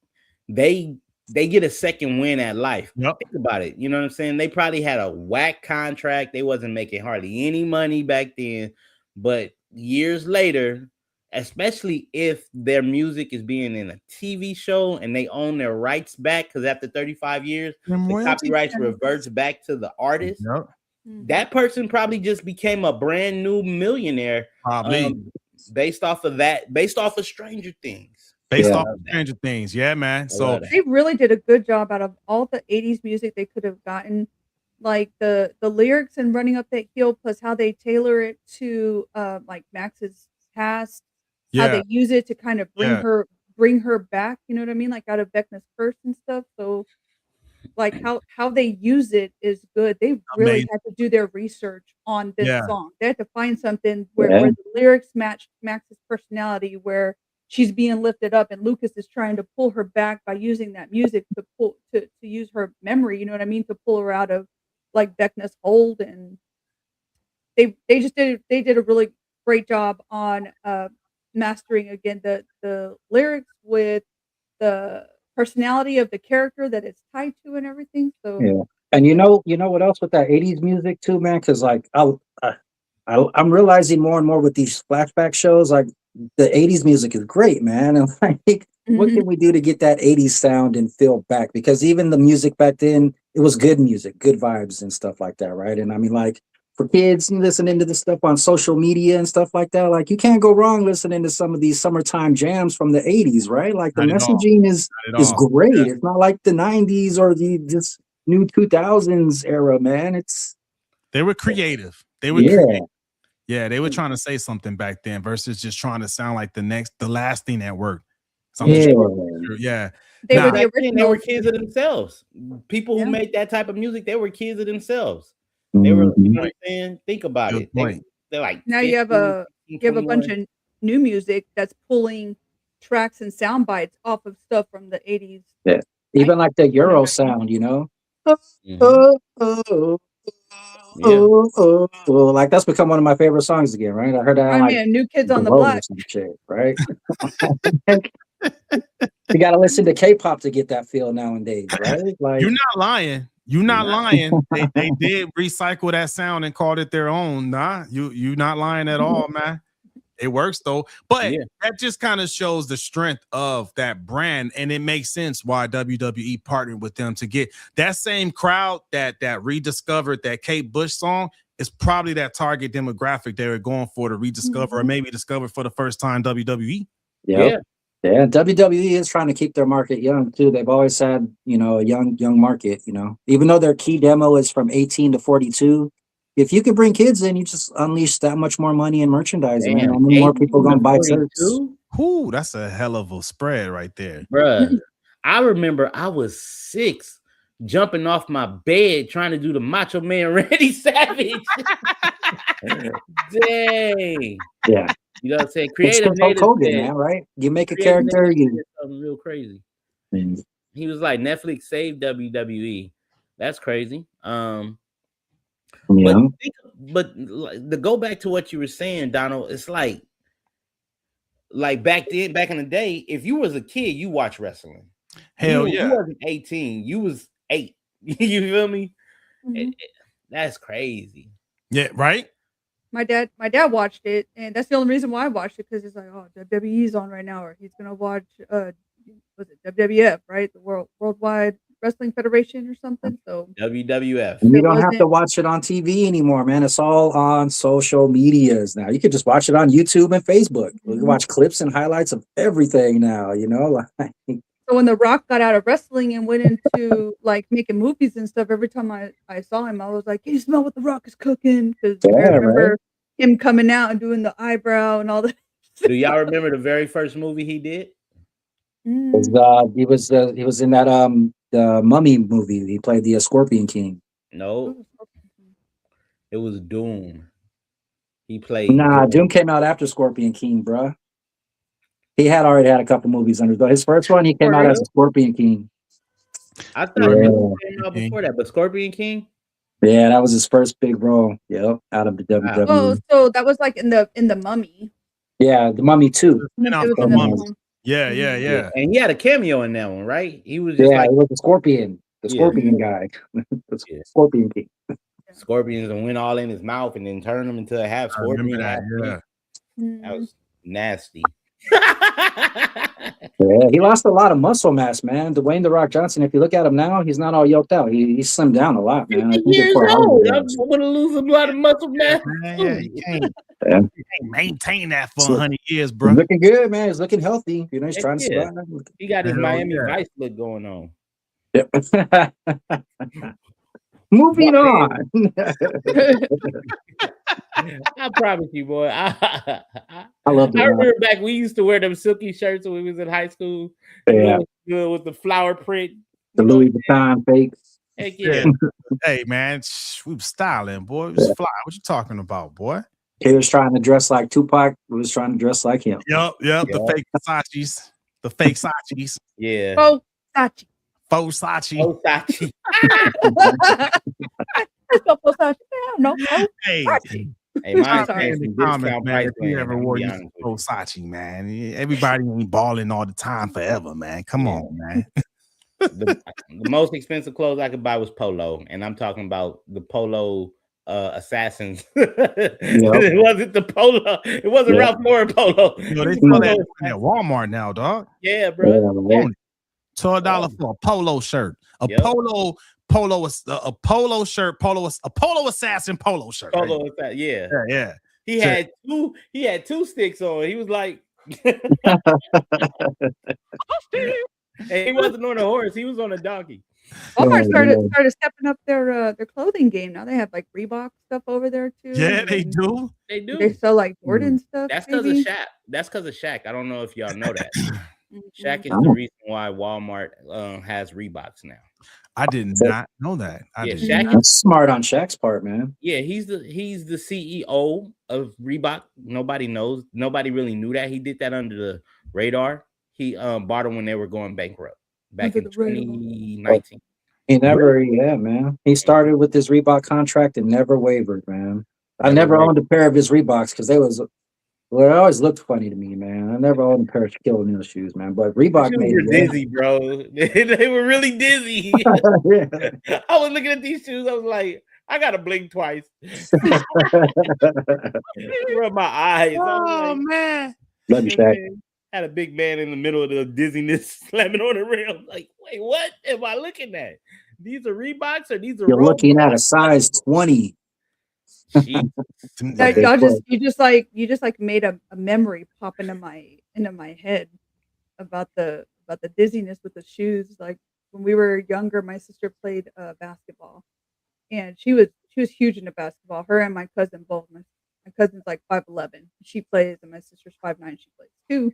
they get a second win at life. Yep. Think about it. You know what I'm saying? They probably had a whack contract. They wasn't making hardly any money back then. But years later, especially if their music is being in a TV show and they own their rights back, because after 35 years, the copyrights reverts back to the artist. Yep. That person probably just became a brand new millionaire. Probably. Based off of Stranger Things. Based off of Stranger Things. Yeah, man. So they really did a good job out of all the 80s music they could have gotten. Like the lyrics and Running Up That Hill, plus how they tailor it to like Max's past, how they use it to kind of bring her back, you know what I mean? Like out of Vecna's curse and stuff. So like how they use it is good. They really had to do their research on this song. They had to find something where the lyrics matched Max's personality, where she's being lifted up and Lucas is trying to pull her back by using that music to use her memory, you know what I mean, to pull her out of like Vecna's hold. And they did a really great job on mastering again the lyrics with the personality of the character that it's tied to and everything. So yeah. And you know what else with that 80s music too, man? Because like I'm realizing more and more with these flashback shows, like the 80s music is great, man. And like, what can we do to get that 80s sound and feel back? Because even the music back then, it was good music, good vibes and stuff like that, right? And I mean, like for kids listening to this stuff on social media and stuff like that, like you can't go wrong listening to some of these summertime jams from the 80s, right? Like the messaging is great. Yeah. It's not like the 90s or this new 2000s era, man. They were creative. They were creative. Yeah, they were trying to say something back then versus just trying to sound like the last thing that worked. They were the original. They were kids of themselves. People who made that type of music, they were kids of themselves. They were, you know what I'm saying? Think about it. They're like now 15, you have a bunch of new music that's pulling tracks and sound bites off of stuff from the 80s. Yeah. Even like the Euro sound, you know? Like that's become one of my favorite songs again, right? I heard that like New Kids on the Block, shit, right? You got to listen to K-pop to get that feel nowadays, right? Like you're not lying. You're not lying. They did recycle that sound and called it their own. Nah, you not lying at all, man. It works though, but that just kind of shows the strength of that brand, and it makes sense why WWE partnered with them to get that same crowd that rediscovered that Kate Bush song. Is probably that target demographic they were going for to rediscover or maybe discover for the first time WWE. Yeah. WWE is trying to keep their market young too. They've always had, you know, a young market, you know, even though their key demo is from 18 to 42. If you could bring kids in, you just unleash that much more money and merchandising. How many more people gonna buy shirts? Ooh, that's a hell of a spread right there, bruh. I remember I was 6, jumping off my bed trying to do the Macho Man Randy Savage. Dang. Yeah. You know what I'm saying? Creative Hogan, man, right? You make a character, something real crazy. He was like, Netflix saved WWE. That's crazy. But to go back to what you were saying, Donald, it's like back in the day, if you was a kid, you watch wrestling. Hell you wasn't 18, you was 8. You feel me? That's crazy. Yeah, right. My dad watched it, and that's the only reason why I watched it, because it's like, oh, WWE's on right now, or he's gonna watch was it WWF, right? The Worldwide Wrestling Federation or something. So WWF. And you don't have to watch it on TV anymore, man. It's all on social medias now. You can just watch it on YouTube and Facebook. You can watch clips and highlights of everything now, you know. So when The Rock got out of wrestling and went into like making movies and stuff, every time I saw him, I was like, "Can you smell what The Rock is cooking?" Because I remember him coming out and doing the eyebrow and all that. Do y'all remember the very first movie he did? He was in that the Mummy movie. He played the Scorpion King. No, it was Doom. He played. Nah, Doom came out after Scorpion King, bruh. He had already had a couple movies under his first one. He came out as a Scorpion King. I thought he came out before that, but Scorpion King. Yeah, that was his first big role. Yep, out of the WWE. Oh, so that was like in the Mummy. Yeah, the Mummy too. Yeah. And he had a cameo in that one, right? He was just he was the Scorpion guy, the Scorpion King. Scorpions and went all in his mouth and then turned him into a half scorpion. That was nasty. Yeah, he lost a lot of muscle mass, man. Dwayne "The Rock" Johnson, if you look at him now, he's not all yoked out. He slimmed down a lot, man. I'm going to lose a lot of muscle mass. You can't maintain that for 100 years, bro. He's looking good, man. He's looking healthy. You know, he's trying to survive. He got his Miami Vice look going on. Yep. Moving on. I promise you, boy. I love I remember back we used to wear them silky shirts when we was in high school. Yeah. Good with the flower print. The Louis Vuitton fakes. Heck yeah. Hey, man, we was styling, boy. It was fly. What you talking about, boy? He was trying to dress like Tupac. We was trying to dress like him. Yep. The fake Versace's. The fake Saatchis. Yeah. Oh, Saatchi. Faux Saatchi. Oh, Saatchi. No. Hey, Hey, mine's Sorry. paying some discount price If you plan. ever I'm wore be you honest some with Versace, man. Everybody ain't balling all the time forever, man. Come Yeah. on, man. The most expensive clothes I could buy was polo, and I'm talking about the polo assassins. It wasn't the polo. It wasn't Ralph Lauren polo. Yo, It they was sell polo that at Walmart now, dog. Yeah, bro. Yeah, $12 for a polo shirt, a Yep. polo shirt, a polo assassin polo shirt. Polo assassin. Yeah. Yeah. He had two sticks on. He was like, and he wasn't on a horse. He was on a donkey. Walmart started stepping up their clothing game. Now they have like Reebok stuff over there too. Yeah, they do. They do. They sell like Jordan stuff. That's because of Shaq. That's because of Shaq. I don't know if y'all know that. Shaq is the reason why Walmart has Reeboks now. I did not know that. Shaq That's smart on Shaq's part, man. Yeah, he's the CEO of Reebok. Nobody knows. Nobody really knew that. He did that under the radar. He bought them when they were going bankrupt back in 2019. He never, man. He started with this Reebok contract and never wavered, man. I never owned a pair of his Reeboks because it always looked funny to me, man. I never owned a pair of Shaquille O'Neal shoes, man. But Reebok made me dizzy, bro. They were really dizzy. I was looking at these shoes. I was like, I gotta blink twice. Rub my eyes. Oh man. Love you, Shaq. Had a big man in the middle of the dizziness slamming on the rim. Like, wait, what am I looking at? These are Reeboks or these are You're looking at a size 20. You just made a memory pop into my head about the dizziness with the shoes. Like when we were younger, my sister played basketball, and she was huge into basketball. Her and my cousin both. My cousin's like 5'11". She plays, and my sister's 5'9". She plays too.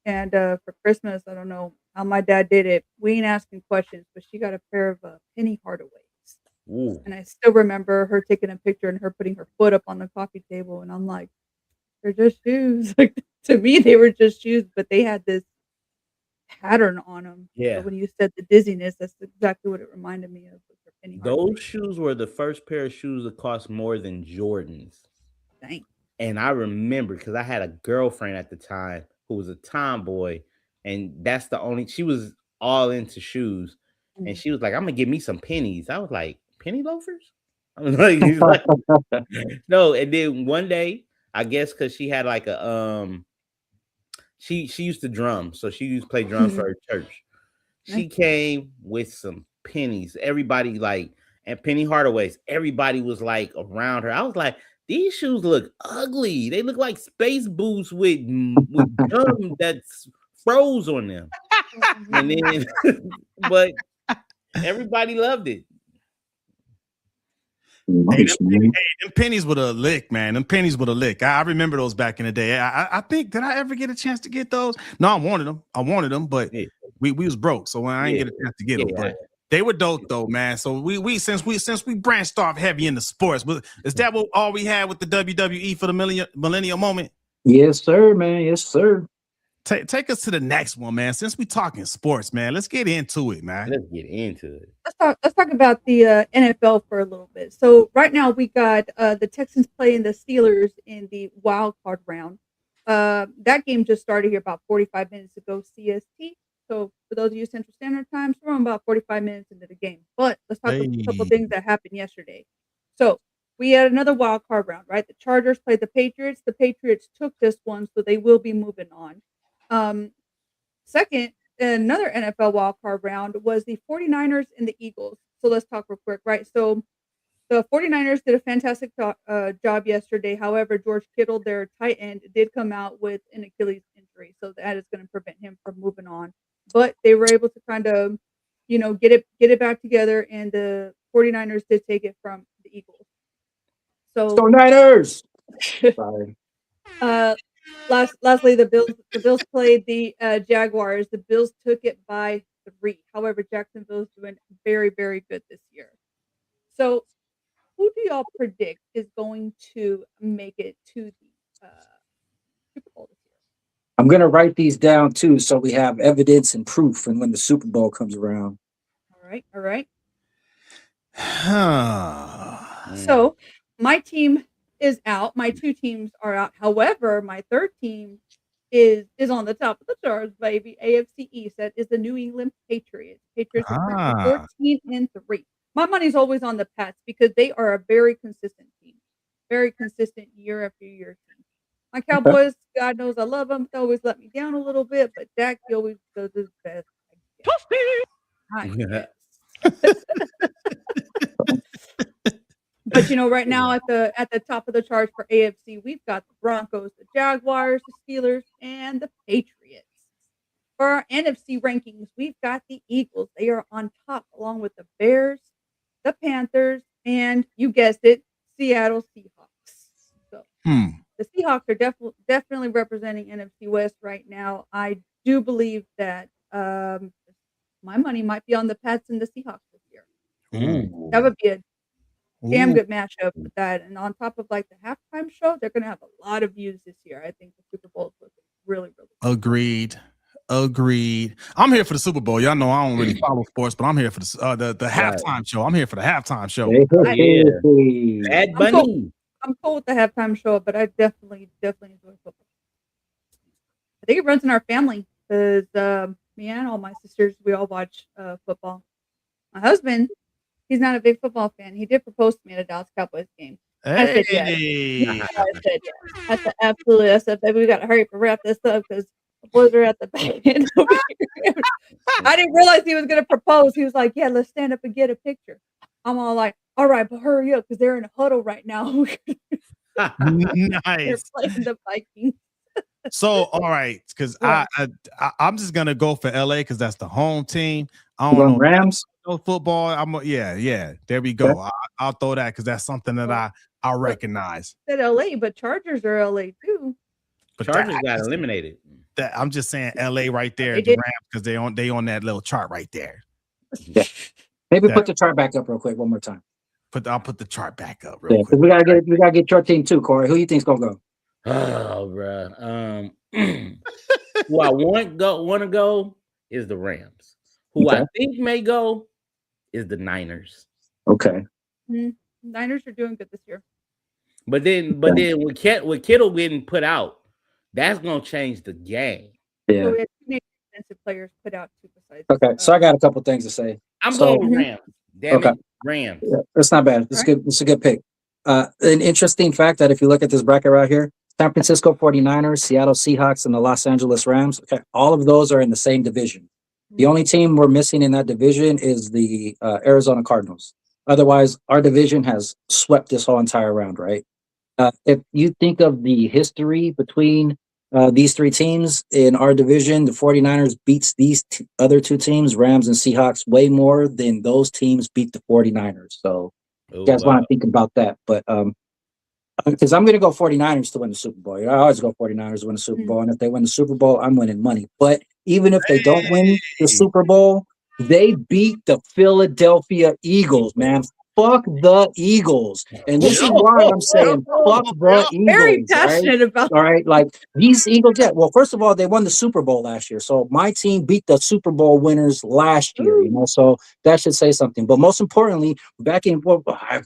And for Christmas, I don't know how my dad did it. We ain't asking questions, but she got a pair of Penny Hardaways. Ooh. And I still remember her taking a picture and her putting her foot up on the coffee table. And I'm like, they're just shoes. Like to me, they were just shoes, but they had this pattern on them. Yeah. So when you said the dizziness, that's exactly what it reminded me of. Those shoes were the first pair of shoes that cost more than Jordans. Dang. And I remember because I had a girlfriend at the time who was a tomboy, and that's she was all into shoes. And she was like, I'm gonna give me some pennies. I was like, penny loafers? I was like, no. And then one day, I guess because she had like a she used to drum, so she used to play drums for her church. She came with some pennies. Everybody and Penny Hardaways, everybody was like around her. I was like, these shoes look ugly. They look like space boots with gum that's froze on them. And then, but everybody loved it. Hey, them pennies with a lick, man. Them pennies with a lick. I remember those back in the day. I think, did I ever get a chance to get those? No, I wanted them, but we was broke, so I didn't get a chance to get them. But they were dope though, man. So we since we branched off heavy into sports, is that what all we had with the WWE for the Millennial Moment? Yes, sir, man. Yes, sir. Take us to the next one, man. Since we talking sports, man, let's get into it, man. Let's get into it. Let's talk about the NFL for a little bit. So right now we got the Texans playing the Steelers in the wild card round. That game just started here about 45 minutes ago CST. So for those of you Central Standard Time, we're about 45 minutes into the game. But let's talk about a couple things that happened yesterday. So we had another wild card round, right? The Chargers played the Patriots. The Patriots took this one, so they will be moving on. Second, another NFL wildcard round was the 49ers and the Eagles. So let's talk real quick, right? So the 49ers did a fantastic job yesterday. However, George Kittle, their tight end, did come out with an Achilles injury. So that is going to prevent him from moving on. But they were able to kind of, get it back together. And the 49ers did take it from the Eagles. So Niners. Sorry. Lastly, the Bills played the Jaguars. The Bills took it by 3. However, Jacksonville's doing very, very good this year. So, who do y'all predict is going to make it to the Super Bowl this year? I'm going to write these down too, so we have evidence and proof, and when the Super Bowl comes around. All right. So, my team is out. My 2 teams are out. However, my 3rd team is on the top of the charts, baby. AFC East. That is the New England Patriots. Patriots are currently 14-3. My money's always on the Pats because they are a very consistent team. Very consistent year after year team. My Cowboys, God knows I love them. They always let me down a little bit, but Dak, he always does his best. But right now at the top of the charts for AFC, we've got the Broncos, the Jaguars, the Steelers, and the Patriots. For our NFC rankings, we've got the Eagles. They are on top, along with the Bears, the Panthers, and you guessed it, Seattle Seahawks. So the Seahawks are definitely representing NFC West right now. I do believe that my money might be on the Pats and the Seahawks this year. That would be a damn good matchup with that. And on top of like the halftime show, they're going to have a lot of views this year. I think the Super Bowl is looking really, really good. Agreed. I'm here for the Super Bowl. Y'all know I don't really follow sports, but I'm here for the halftime show. I'm here for the halftime show. Bad Bunny. I'm cool with the halftime show, but I definitely enjoy football. I think it runs in our family because me and all my sisters, we all watch football. My husband, he's not a big football fan. He did propose to me at a Dallas Cowboys game. I said yes. I said absolutely. I said, baby, we got to hurry up and wrap this up because the boys are at the back end over here. I didn't realize he was going to propose. He was like, yeah, let's stand up and get a picture. I'm all like, all right, but hurry up because they're in a huddle right now. Nice. They're playing the Vikings. So, all right, because I'm just gonna go for LA because that's the home team. I don't know Rams. No football. Yeah. There we go. I'll throw that because that's something that I recognize. Said LA, but Chargers are LA too. But Chargers got eliminated. I'm just saying LA right there, the Rams, because they on that little chart right there. Yeah. Maybe put the chart back up real quick one more time. I'll put the chart back up real quick. We gotta get your team too, Corey. Who you think's gonna go? Oh, bro. Who I want to go is the Rams. Who I think may go is the Niners. Okay. Niners are doing good this year. But then with Kittle getting put out, that's gonna change the game. Yeah. So we have too many defensive players put out too. Besides. Okay, so I got a couple things to say. I'm going Rams. Damn it, Rams. Yeah, that's not bad. It's good. It's a good pick. An interesting fact that if you look at this bracket right here, San Francisco 49ers, Seattle Seahawks, and the Los Angeles Rams, okay, all of those are in the same division. The only team we're missing in that division is the Arizona Cardinals. Otherwise, our division has swept this whole entire round, right? If you think of the history between these 3 teams in our division, the 49ers beats these other 2 teams, Rams and Seahawks, way more than those teams beat the 49ers. So you guys want to think about that. But because I'm going to go 49ers to win the Super Bowl. I always go 49ers to win the Super Bowl. And if they win the Super Bowl, I'm winning money. But even if they don't win the Super Bowl, they beat the Philadelphia Eagles, man. Fuck the Eagles. And this is why I'm saying fuck the Eagles. Very passionate about all right, like these Eagles, well, first of all, they won the Super Bowl last year. So my team beat the Super Bowl winners last year, so that should say something. But most importantly, I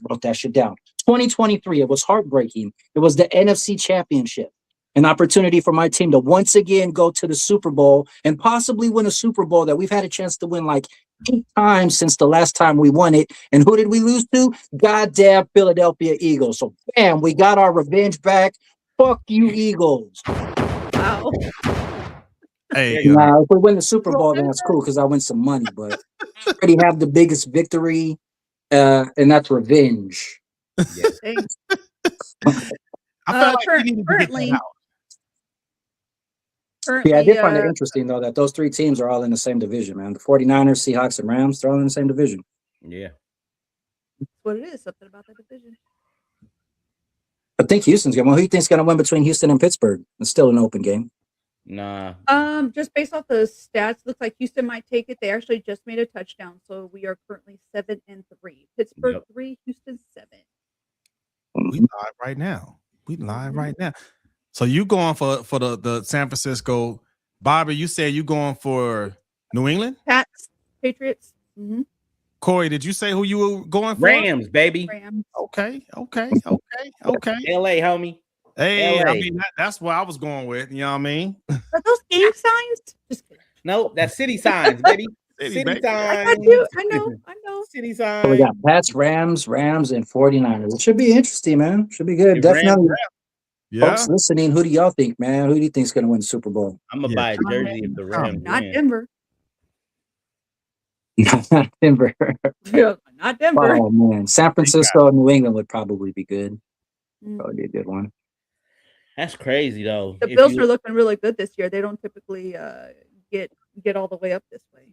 wrote that shit down. 2023, it was heartbreaking. It was the NFC Championship. An opportunity for my team to once again go to the Super Bowl and possibly win a Super Bowl that we've had a chance to win like 8 times since the last time we won it. And who did we lose to? Goddamn Philadelphia Eagles. So, bam, we got our revenge back. Fuck you, Eagles. Wow. Hey, if we win the Super Bowl, then that's cool because I win some money. But I already have the biggest victory, and that's revenge. Yeah. I felt like we needed to get that out. Yeah, I did find it interesting, though, that those 3 teams are all in the same division, man. The 49ers, Seahawks, and Rams, they're all in the same division. Yeah. That's what it is, something about that division. I think Houston's going to win. Who do you think's going to win between Houston and Pittsburgh? It's still an open game. Nah. Just based off the stats, looks like Houston might take it. They actually just made a touchdown, so we are currently 7-3. Pittsburgh 3, Houston 7. We live right now. So you going for the San Francisco, Bobby? You said you going for New England? Pats, Patriots. Corey, did you say who you were going for? Rams, baby. Rams. Okay. LA, homie. Hey, LA. I mean that's what I was going with. You know what I mean? Are those game signs? Just kidding. Nope, that's city signs, baby. City, City baby. I signs. got you. I know. City So we signs. got Pats, Rams, and 49ers. It should be interesting, man. Should be good. The Definitely. Yeah. Folks listening, who do y'all think, man? Who do you think is going to win the Super Bowl? I'm gonna buy a jersey if the Rams Not win. Denver. Not Denver. Yeah, not Denver. Oh man, San Francisco and New England would probably be good. Probably be a good one. That's crazy though. The Bills are looking really good this year. They don't typically get all the way up this way.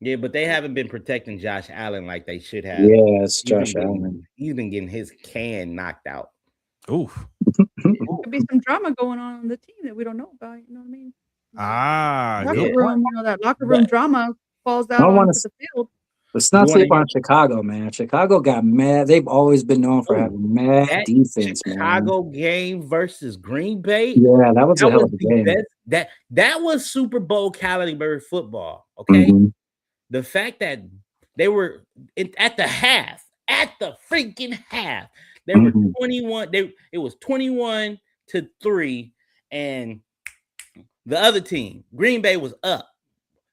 Yeah, but they haven't been protecting Josh Allen like they should have. Yeah, it's Josh Allen. He's been getting his can knocked out. Oof. Could be some drama going on the team that we don't know about. You know what I mean? Locker room, that locker room drama falls out onto the field. Let's not sleep on Chicago, man. Chicago got mad. They've always been known for having mad defense, Chicago game versus Green Bay. Yeah, that was a hell of a game. That was Super Bowl caliber football. Okay, the fact that they were at the freaking half, they were 21. It was 21-3, and the other team, Green Bay, was up.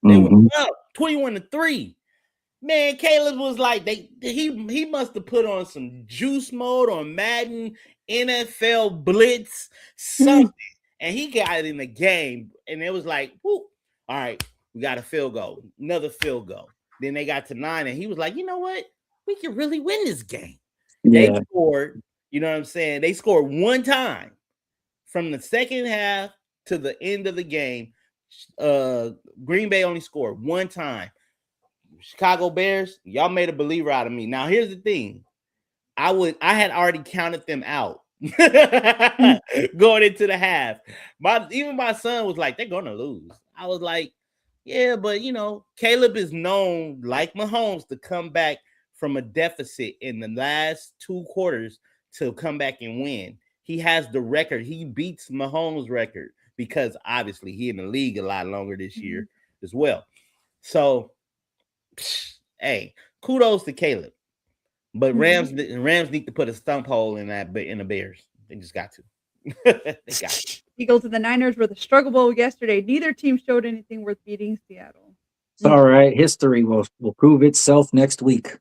They were up 21-3. Man, Caleb was like he must have put on some juice mode on Madden, NFL Blitz, something, and he got it in the game. And it was like, whoop, all right, we got a field goal, another field goal. Then they got to 9, and he was like, you know what? We can really win this game. Yeah. They scored, you know what I'm saying? They scored one time from the second half to the end of the game. Green Bay only scored one time. Chicago Bears, y'all made a believer out of me. Now, here's the thing. I had already counted them out going into the half. Even my son was like, they're gonna lose. I was like, yeah, but Caleb is known, like Mahomes, to come back from a deficit in the last 2 quarters to come back and win. He has the record. He beats Mahomes' record because obviously he in the league a lot longer this year as well. So, hey, kudos to Caleb. But Rams need to put a stump hole in the Bears. They just got to. They got to. Eagles and the Niners were the struggle bowl yesterday. Neither team showed anything worth beating Seattle. It's all right. History will prove itself next week.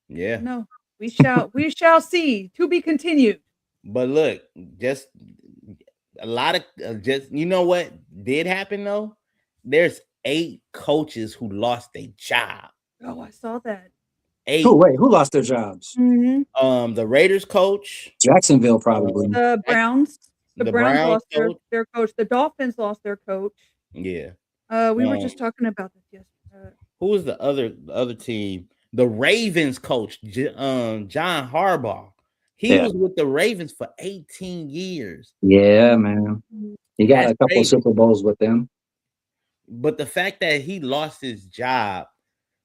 Yeah. No, we shall see. To be continued. But look, just a lot of you know what did happen though? There's 8 coaches who lost their job. Oh, I saw that. 8. Who lost their jobs? The Raiders coach. Jacksonville probably. The Browns. The Browns lost their coach. The Dolphins lost their coach. Yeah. We were just talking about this yesterday. Who was the other team? The Ravens coach, John Harbaugh. He was with the Ravens for 18 years. Yeah, man. He got a couple of Super Bowls with them. But the fact that he lost his job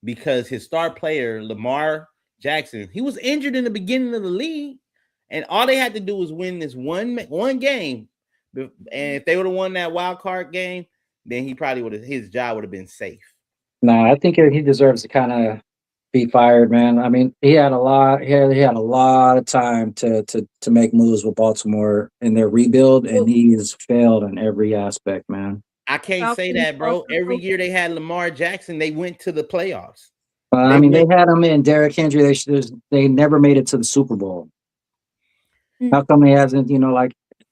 because his star player, Lamar Jackson, he was injured in the beginning of the league, and all they had to do was win this one game. And if they would have won that wild card game, then his job would have been safe. No, I think he deserves to kind of be fired, man. I mean, he had a lot of time to make moves with Baltimore in their rebuild, and he has failed in every aspect, man. I can't say that, bro. Every year they had Lamar Jackson, they went to the playoffs. They had him in Derrick Henry. They never made it to the Super Bowl. How come he hasn't?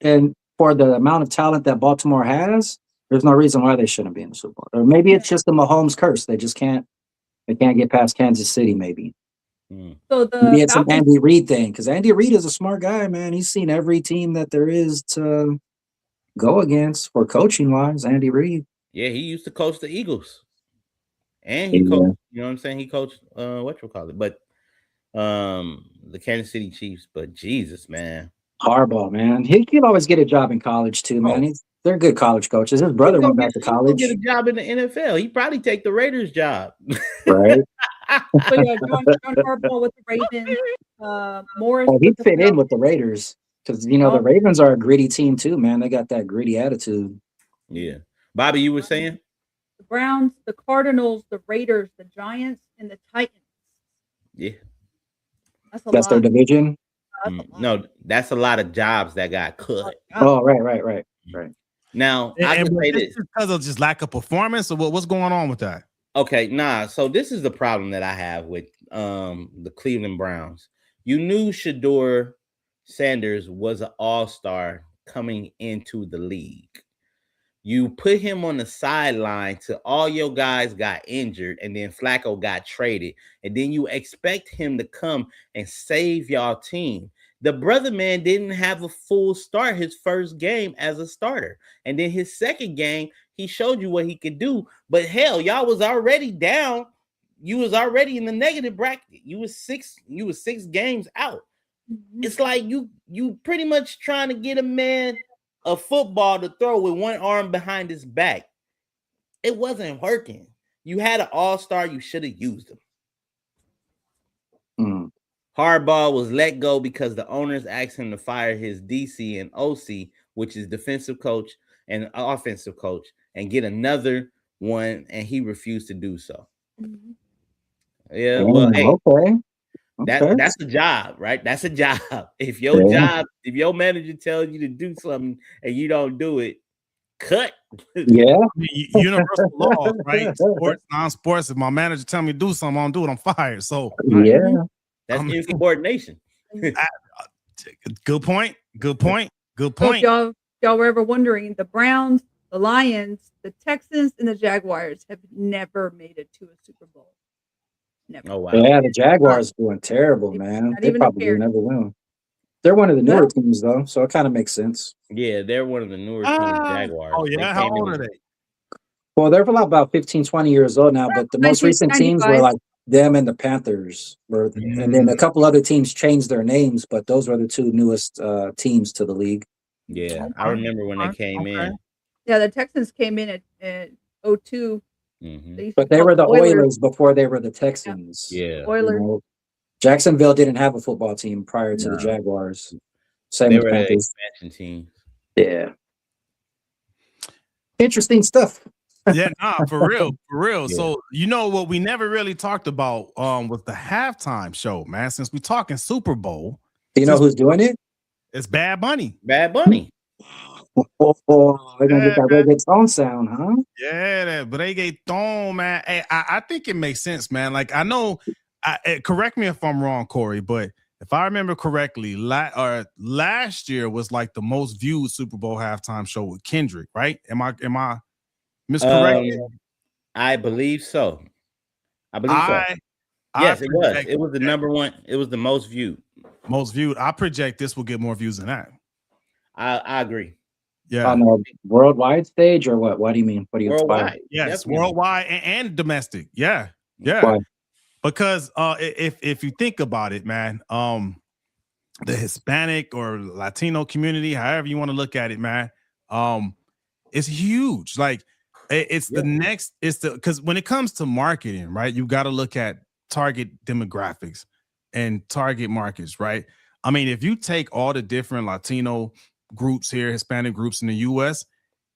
And for the amount of talent that Baltimore has, there's no reason why they shouldn't be in the Super Bowl. Or maybe it's just the Mahomes curse. They just can't. They can't get past Kansas City. Maybe. So maybe it's an Andy Reid thing, because Andy Reid is a smart guy, man. He's seen every team that there is to go against for coaching wise. Andy Reid. Yeah, he used to coach the Eagles, and he coached. You know what I'm saying? He coached but the Kansas City Chiefs. But Jesus, man, Harbaugh, man, he could always get a job in college too, man. They're good college coaches. His brother went back to college. Get a job in the NFL. He'd probably take the Raiders job. Right. So yeah, John Harbaugh with the Ravens. Morris. He'd fit in with the Raiders because the Ravens are a gritty team too, man. They got that gritty attitude. Yeah, Bobby, you were saying the Browns, the Cardinals, the Raiders, the Giants, and the Titans Yeah. That's their division? No, that's a lot of jobs that got cut. Oh, right. Now, I can say this because of just lack of performance, or what's going on with that? Okay, so this is the problem that I have with the Cleveland Browns. You knew Shador Sanders was an all-star coming into the league. You put him on the sideline till all your guys got injured, and then Flacco got traded, and then you expect him to come and save y'all team. The brother man didn't have a full start his first game as a starter, and then his second game he showed you what he could do. But hell, y'all was already down. You was already in the negative bracket. You was 6 games out. It's like you pretty much trying to get a man a football to throw with one arm behind his back. It wasn't working. You had an all-star, you should have used him. Harbaugh was let go because the owners asked him to fire his DC and OC, which is defensive coach and offensive coach, and get another one, and he refused to do so. Yeah, well, hey, okay. That's a job, right? That's a job. If your manager tells you to do something and you don't do it, cut. Yeah. Universal law, right? Sports, non-sports. If my manager tell me to do something, I don't do it, I'm fired. So yeah, that's insubordination. Good point. So if y'all were ever wondering, the Browns, the Lions, the Texans, and the Jaguars have never made it to a Super Bowl. Never. Oh wow! Yeah, the Jaguars doing terrible, man. They probably never will. They're one of the newer teams, though, so it kind of makes sense. Yeah, they're one of the newer teams. Jaguars. Oh yeah, how old are they? Well, they're about 15, 20 years old now, but the most recent teams were like them and the Panthers, and then a couple other teams changed their names, but those were the two newest teams to the league. Yeah, I remember when they came in. Yeah, the Texans came in at 02. But they were the Oilers before they were the Texans. Yeah. Oilers. You know, Jacksonville didn't have a football team prior to the Jaguars. Same with the Panthers. Expansion team. Yeah. Interesting stuff. Yeah, for real. Yeah. So you know what we never really talked about was the halftime show, man. Since we're talking Super Bowl. Do you know who's doing it? It's Bad Bunny. They're gonna get that reggaeton sound, huh? Yeah, but they get thrown, man. Hey, I think it makes sense, man. Like I know, correct me if I'm wrong, Corey, but if I remember correctly, last year was like the most viewed Super Bowl halftime show with Kendrick, right? Am I miscorrect? I believe so. Yes, it was. It was the number one. It was the most viewed. I project this will get more views than that. I agree. Yeah. On a worldwide stage or what? What do you mean? What do you worldwide? Yes, definitely. Worldwide and domestic. Yeah. Why? Because if you think about it, man, the Hispanic or Latino community, however you want to look at it, man, it's huge. Like because when it comes to marketing, right, you got to look at target demographics and target markets, right? I mean, if you take all the different Latino groups here, Hispanic groups in the U.S.,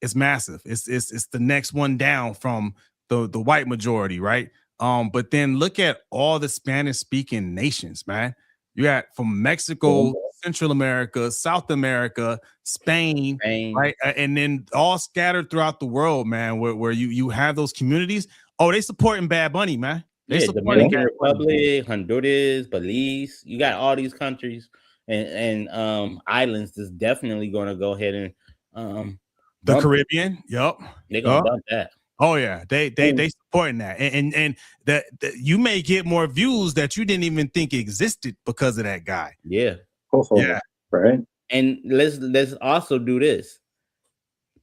it's massive. It's the next one down from the white majority, right? But then look at all the Spanish-speaking nations, man. You got from Mexico, Central America, South America, Spain, right? And then all scattered throughout the world, man, where you have those communities. Oh, they supporting Bad Bunny, man. They supporting Dominican Republic, Honduras, Belize. You got all these countries and islands that's definitely going to go ahead and the Caribbean. Yep. They're going to bump that. Oh yeah, they supporting that, and that you may get more views that you didn't even think existed because of that guy. Yeah, yeah, right. And let's also do this.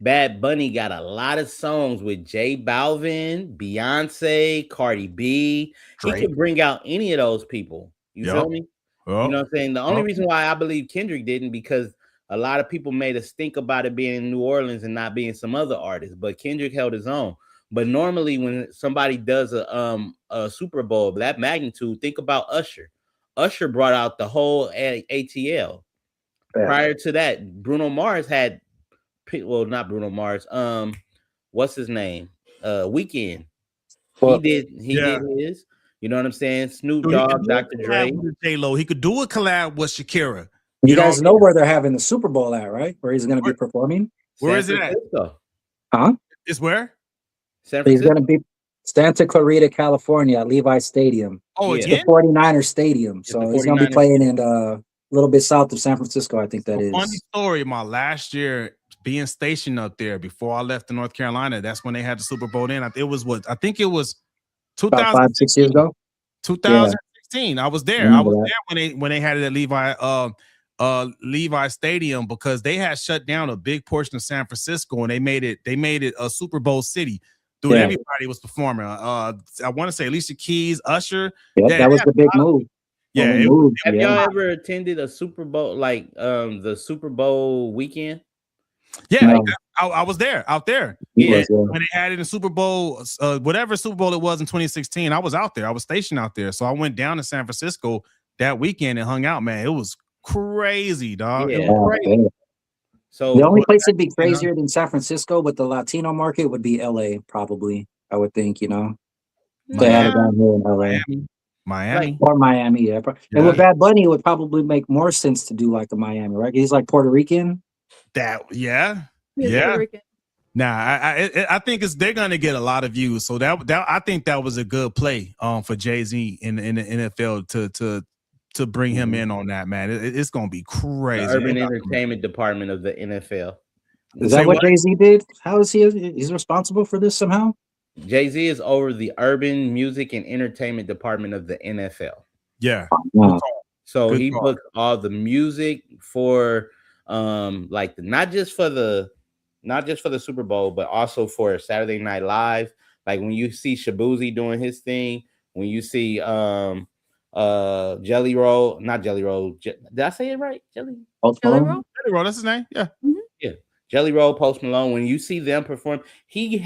Bad Bunny got a lot of songs with J Balvin, Beyonce, Cardi B. Drake. He could bring out any of those people. You feel me? You know what I'm saying? The only reason why I believe Kendrick didn't because a lot of people made us think about it being in New Orleans and not being some other artists, but Kendrick held his own. But normally when somebody does a Super Bowl of that magnitude, think about Usher. Usher brought out the whole ATL. Yeah. Prior to that, Bruno Mars had, well, not Bruno Mars. What's his name? Weeknd. He did his. You know what I'm saying? Snoop Dogg, Dr. Dre. J-Lo. He could do a collab with Shakira. You guys know where they're having the Super Bowl at, right? Where he's going to be performing? Where is it at? Huh? It's where? He's going to be Santa Clarita, California, at Levi Stadium. Oh, it's the 49ers Stadium. So he's going to be playing in a little bit south of San Francisco, I think that is. Funny story, my last year being stationed up there before I left to North Carolina, that's when they had the Super Bowl in. It was 2000, about 5-6 years ago. 2016. I was there. I was there when they had it at Levi Stadium, because they had shut down a big portion of San Francisco and they made it a Super Bowl city. Dude, everybody was performing. I want to say Alicia Keys, Usher. Yeah, that was the big move. Yeah. Have y'all ever attended a Super Bowl, like the Super Bowl weekend? Yeah, no. I was there, out there. Yeah, when they had it in Super Bowl, whatever Super Bowl it was in 2016, I was out there. I was stationed out there, so I went down to San Francisco that weekend and hung out. Man, it was crazy, dog. Yeah. It was crazy. So the only place that'd be crazier than San Francisco with the Latino market would be LA, probably. I would think, They had it down here in LA. Miami. Or Miami, yeah. And with Bad Bunny, it would probably make more sense to do like a Miami, right? He's like Puerto Rican. Yeah. Puerto Nah, I think they're gonna get a lot of views. So that I think that was a good play for Jay-Z in the NFL to bring him in on that, man. It's gonna be crazy. The Urban Entertainment Department of the NFL. Is that what Jay-Z did? How is he? He's responsible for this somehow? Jay-Z is over the Urban Music and Entertainment Department of the NFL. Yeah. Wow. So he booked all the music for like not just for the Super Bowl, but also for Saturday Night Live. Like when you see Shabuzi doing his thing, when you see Jelly Roll, not Jelly Roll. Did I say it right? Jelly Roll, that's his name. Yeah. Mm-hmm. Yeah. Jelly Roll, Post Malone. When you see them perform, he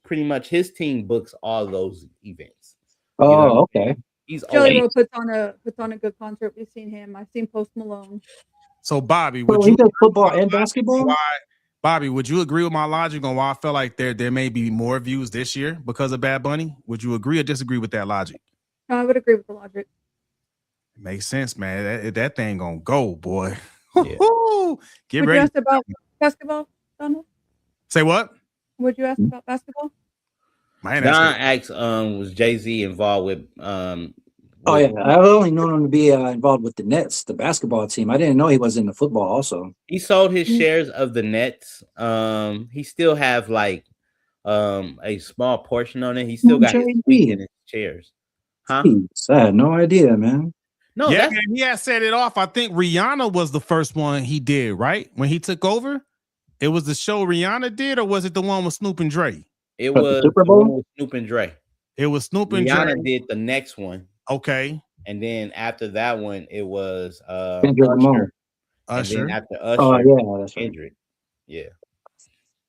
pretty much his team books all those events. Oh, okay. He's Jelly Roll puts on a good concert. We've seen him. I've seen Post Malone. So Bobby, would you do football and basketball? Bobby, would you agree with my logic on why I feel like there may be more views this year because of Bad Bunny? Would you agree or disagree with that logic? No, I would agree with the logic. It makes sense, man. That thing gonna go, boy. Yeah. Get ready. Would you ask about basketball, Donald? Say what? Would you ask about basketball? Don asked, was Jay-Z involved with Oh yeah, I've only known him to be involved with the Nets, the basketball team. I didn't know he was in the football also. He sold his shares of the Nets. He still have like a small portion on it. He still got his stake in his shares. Huh? Jeez, I had no idea, man. No, man, he had set it off. I think Rihanna was the first one he did, right? When he took over, it was the show Rihanna did, or was it the one with Snoop and Dre? It was Super Bowl with Snoop and Dre. It was Snoop and Dre. Rihanna did the next one. Okay. And then after that one, it was Usher. And then after Usher, that's Kendrick. Right. Yeah.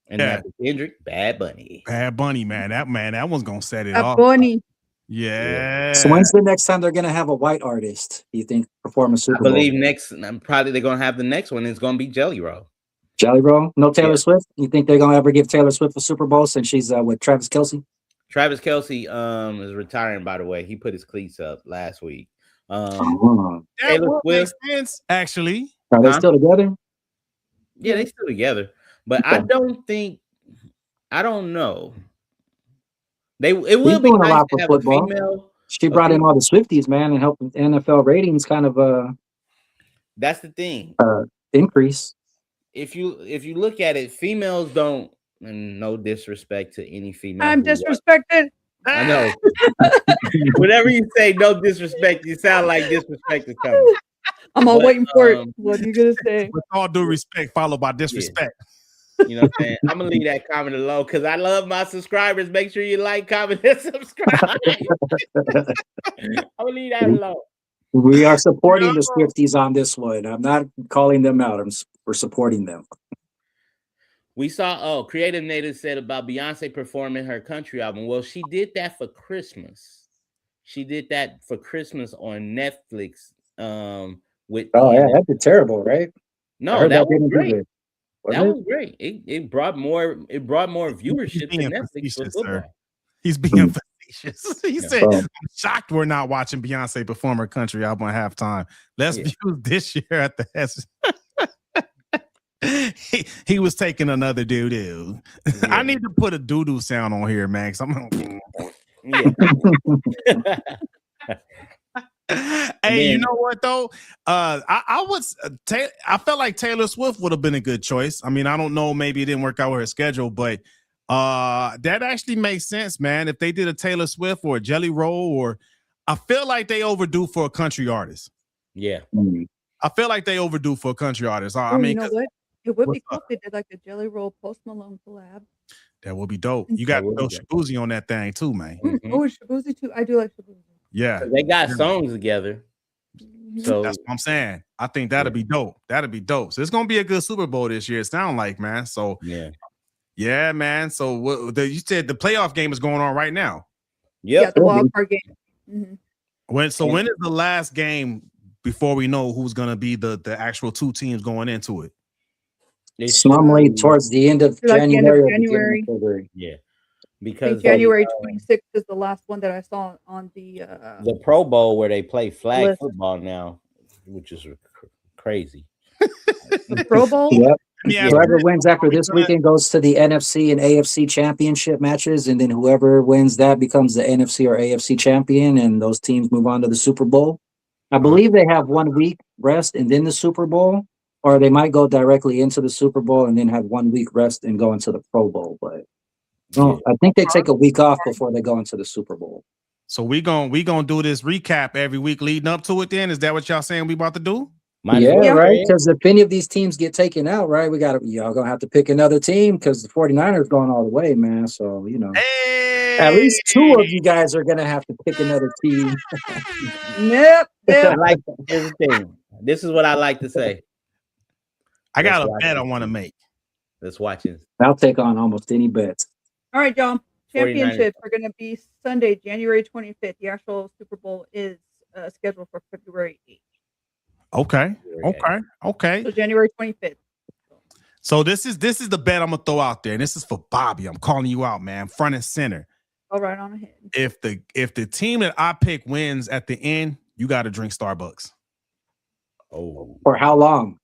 And after Kendrick, Bad Bunny. Bad Bunny, man. That one's gonna set it off. Bad Bunny. Yeah. So when's the next time they're gonna have a white artist? You think perform a Super Bowl? I believe probably they're gonna have the next one. It's gonna be Jelly Roll. Jelly Roll? No Taylor Swift? You think they're gonna ever give Taylor Swift a Super Bowl since she's with Travis Kelce? Travis Kelce is retiring, by the way. He put his cleats up last week. That would make sense, actually. Are they still together? Yeah, they still together. But okay. I don't know. It will be nice to have football. A female. She brought in all the Swifties, man, and helped NFL ratings kind of that's the thing. Increase. If you look at it, females don't. And no disrespect to any female. I'm disrespected. I know. Whenever you say no disrespect, you sound like disrespect is coming. I'm all waiting for it. What are you gonna say? With all due respect, followed by disrespect. Yeah. You know what I'm saying? I'm gonna leave that comment alone because I love my subscribers. Make sure you like, comment, and subscribe. I'm gonna leave that alone. We are supporting the Swifties on this one. I'm not calling them out. We're supporting them. We saw, Creative Native said about Beyonce performing her country album. Well, she did that for Christmas. She did that for Christmas on Netflix. With that did terrible, right? No, that was great. That was great. It brought more viewership to Netflix for football. He's being He said, "I'm shocked we're not watching Beyonce perform her country album at halftime. Less views this year at the S." He was taking another doo-doo. I need to put a doo-doo sound on here, man. Hey, you know what though? I felt like Taylor Swift would have been a good choice. I mean, I don't know, maybe it didn't work out with her schedule, but that actually makes sense, man. If they did a Taylor Swift or a Jelly Roll, or I feel like they overdue for a country artist. Yeah, I feel like they overdue for a country artist. I mean, you know what? It would be cool if they did like a Jelly Roll Post Malone collab. That would be dope. You got to throw Shabuzi on that thing too, man. Oh, Shabuzi too. I do like Shabuzi. Yeah, they got songs together. So that's what I'm saying. I think that'd be dope. That'd be dope. So it's gonna be a good Super Bowl this year. It sounds like, man. So yeah, man. So you said the playoff game is going on right now. Yeah, the wild card game. When is the last game before we know who's gonna be the actual two teams going into it? It's normally towards the end of January. Yeah. Because January 26th is the last one that I saw on the Pro Bowl where they play flag football now, which is crazy. The Pro Bowl? Yep. Yeah. Whoever wins after this weekend goes to the NFC and AFC championship matches, and then whoever wins that becomes the NFC or AFC champion, and those teams move on to the Super Bowl. I believe they have 1 week rest and then the Super Bowl, or they might go directly into the Super Bowl and then have 1 week rest and go into the Pro Bowl, but no, I think they take a week off before they go into the Super Bowl. So we gonna do this recap every week leading up to it. Then is that what y'all saying we about to do? Yeah, right. Because if any of these teams get taken out, right, y'all gonna have to pick another team because the 49ers going all the way, man. So at least 2 of you guys are gonna have to pick another team. Yep. Here's the thing. This is what I like to say. I got a bet I want to make. Let's watch it. I'll take on almost any bets. All right, John. Championships are going to be Sunday, January 25th. The actual Super Bowl is scheduled for February 8th. Okay. So January 25th. So this is the bet I'm gonna throw out there, and this is for Bobby. I'm calling you out, man, front and center. All right, on ahead. If the team that I pick wins at the end, you got to drink Starbucks. Oh, for how long?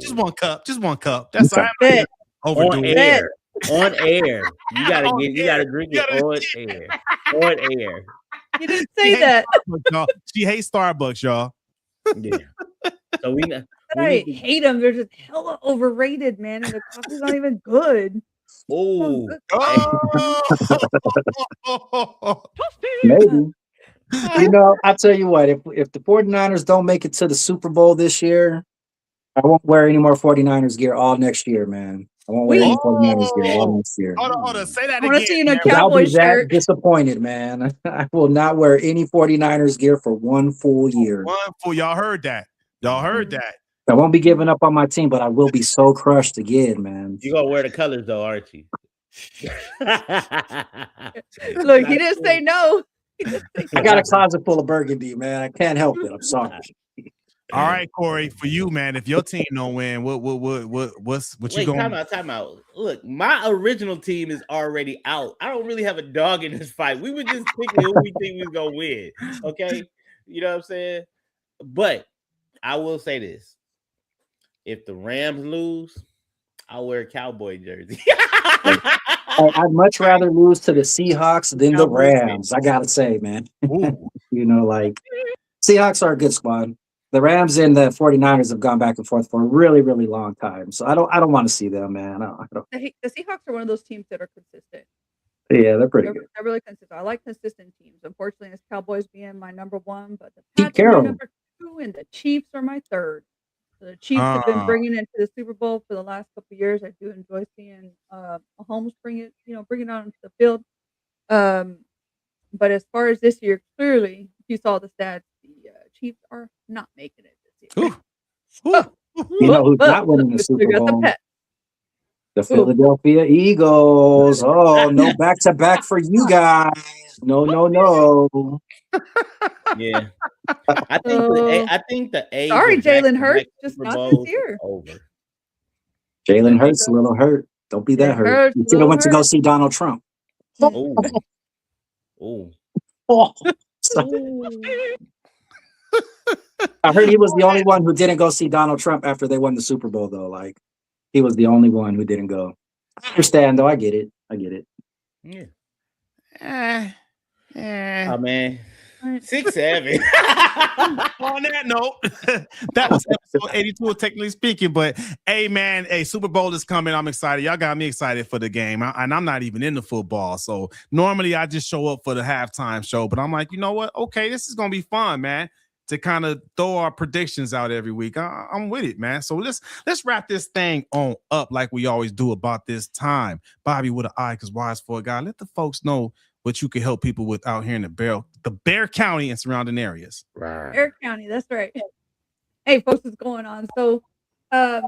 Just one cup. That's all right. On air. On air. You gotta drink it on air. On air. You didn't say that. She hates Starbucks, y'all. Yeah. So we hate them. They're just hella overrated, man. And the coffee's not even good. Oh. Maybe. I'll tell you what, if the 49ers don't make it to the Super Bowl this year, I won't wear any more 49ers gear all next year, man. I won't wear any 49ers gear all next year. Hold on. Say that again. I want to see you in a Cowboy shirt. Disappointed, man. I will not wear any 49ers gear for 1 full year. Y'all heard that. I won't be giving up on my team, but I will be so crushed again, man. You're going to wear the colors, though, aren't you? Look, he didn't say no. I got a closet full of burgundy, man. I can't help it. I'm sorry. All right, Corey, for you, man. If your team don't win, what you going? Time out. Look, my original team is already out. I don't really have a dog in this fight. We were just picking who we think was gonna win. Okay, you know what I'm saying? But I will say this: if the Rams lose, I'll wear a Cowboy jersey. I'd much rather lose to the Seahawks than the Rams. I gotta say, man. Seahawks are a good squad. The Rams and the 49ers have gone back and forth for a really, really long time. So I don't want to see them, man. The Seahawks are one of those teams that are consistent. Yeah, they're pretty good. They're really consistent. I like consistent teams. Unfortunately, it's Cowboys being my number 1, but the Pete Pats are my Carroll. number 2, and the Chiefs are my 3rd. So the Chiefs have been bringing into the Super Bowl for the last couple of years. I do enjoy seeing Mahomes bring it out into the field. But as far as this year, clearly, if you saw the stats, the Chiefs are not making it this year. You know who's not winning the Super Bowl? The Philadelphia Eagles. Oh, no back-to-back for you guys. No. Yeah. I think the age. Sorry, Jalen Hurts, just not this year. Over. Jalen Hurts a little hurt. Don't be that hurt. You should have went to go see Donald Trump. Oh. Oh. I heard he was the only one who didn't go see Donald Trump after they won the Super Bowl, though. Like, he was the only one who didn't go. I understand, though. I get it. Yeah. Oh man. 6-7. On that note, that was episode 82 technically speaking. But hey, man, Super Bowl is coming. I'm excited. Y'all got me excited for the game. And I'm not even into football. So normally I just show up for the halftime show. But I'm like, you know what? Okay, this is gonna be fun, man. To kind of throw our predictions out every week. I'm with it, man. So let's wrap this thing on up like we always do about this time. Bobby with an eye, because wise for a guy. Let the folks know what you can help people with out here in the Bear County and surrounding areas. Right. Bear County, that's right. Hey, folks, what's going on? So I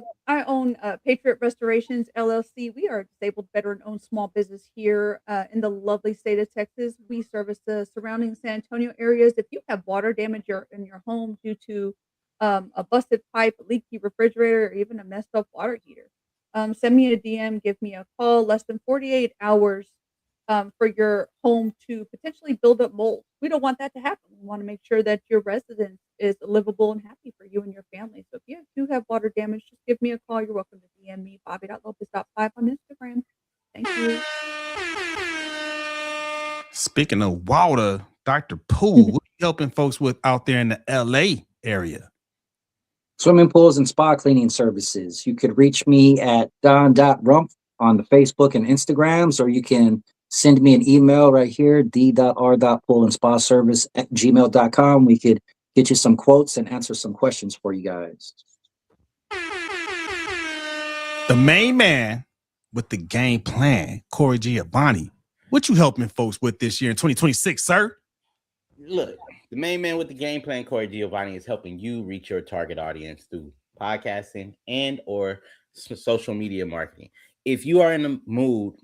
own Patriot Restorations, LLC. We are a disabled veteran-owned small business here in the lovely state of Texas. We service the surrounding San Antonio areas. If you have water damage in your home due to a busted pipe, a leaky refrigerator, or even a messed up water heater, send me a DM, give me a call. Less than 48 hours for your home to potentially build up mold. We don't want that to happen. We want to make sure that your residence is livable and happy for you and your family. So if you do have water damage, just give me a call. You're welcome to DM me, Bobby.Lopez.5 on Instagram. Thank you. Speaking of water, Dr. Poole, what are you helping folks with out there in the LA area? Swimming pools and spa cleaning services. You could reach me at don.rump on the Facebook and Instagrams, or you can send me an email right here, d.r.poolandspaservice@gmail.com. We could get you some quotes and answer some questions for you guys. The main man with the game plan, Corey Giovanni. What you helping folks with this year in 2026, sir? Look, the main man with the game plan, Corey Giovanni, is helping you reach your target audience through podcasting and or social media marketing. If you are in the mood,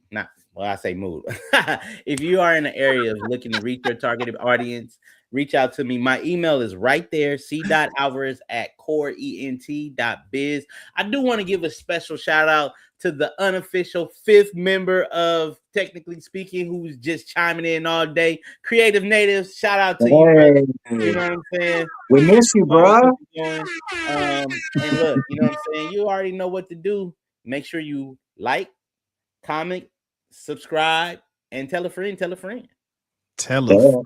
if you are in the area of looking to reach your targeted audience, reach out to me. My email is right there, c.alvarez@coreent.biz. I do want to give a special shout out to the unofficial 5th member of Technically Speaking, who's just chiming in all day. Creative Natives, shout out to you, brother. You know what I'm saying? We miss you, bro. And look, you know what I'm saying? You already know what to do. Make sure you like, comment, subscribe, and tell a friend. Tell a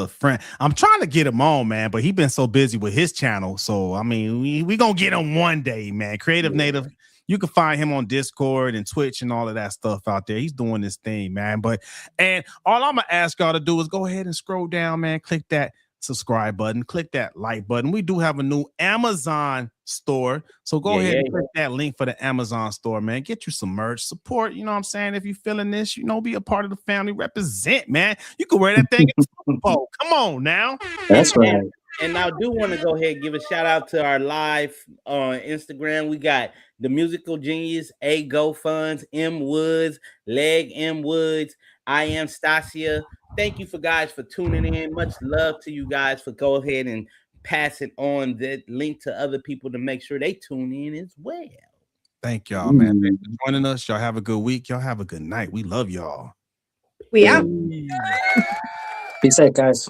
friend. I'm trying to get him on, man, but he's been so busy with his channel. So, I mean, we going to get him one day, man. Creative Native. You can find him on Discord and Twitch and all of that stuff out there. He's doing this thing, man. And all I'm going to ask y'all to do is go ahead and scroll down, man. Click that subscribe button. Click that like button. We do have a new Amazon store. So go ahead and click that link for the Amazon store, man. Get you some merch. Support, you know what I'm saying? If you're feeling this, be a part of the family. Represent, man. You can wear that thing in the Super Bowl. Come on now. That's right. And I do want to go ahead and give a shout out to our live on Instagram. We got the Musical Genius, A Go Funds, M Woods, Leg M Woods, I Am Stasia. Thank you guys for tuning in. Much love to you guys for go ahead and passing on that link to other people to make sure they tune in as well. Thank y'all, man. Thanks for joining us. Y'all have a good week. Y'all have a good night. We love y'all. We out. Be safe, guys.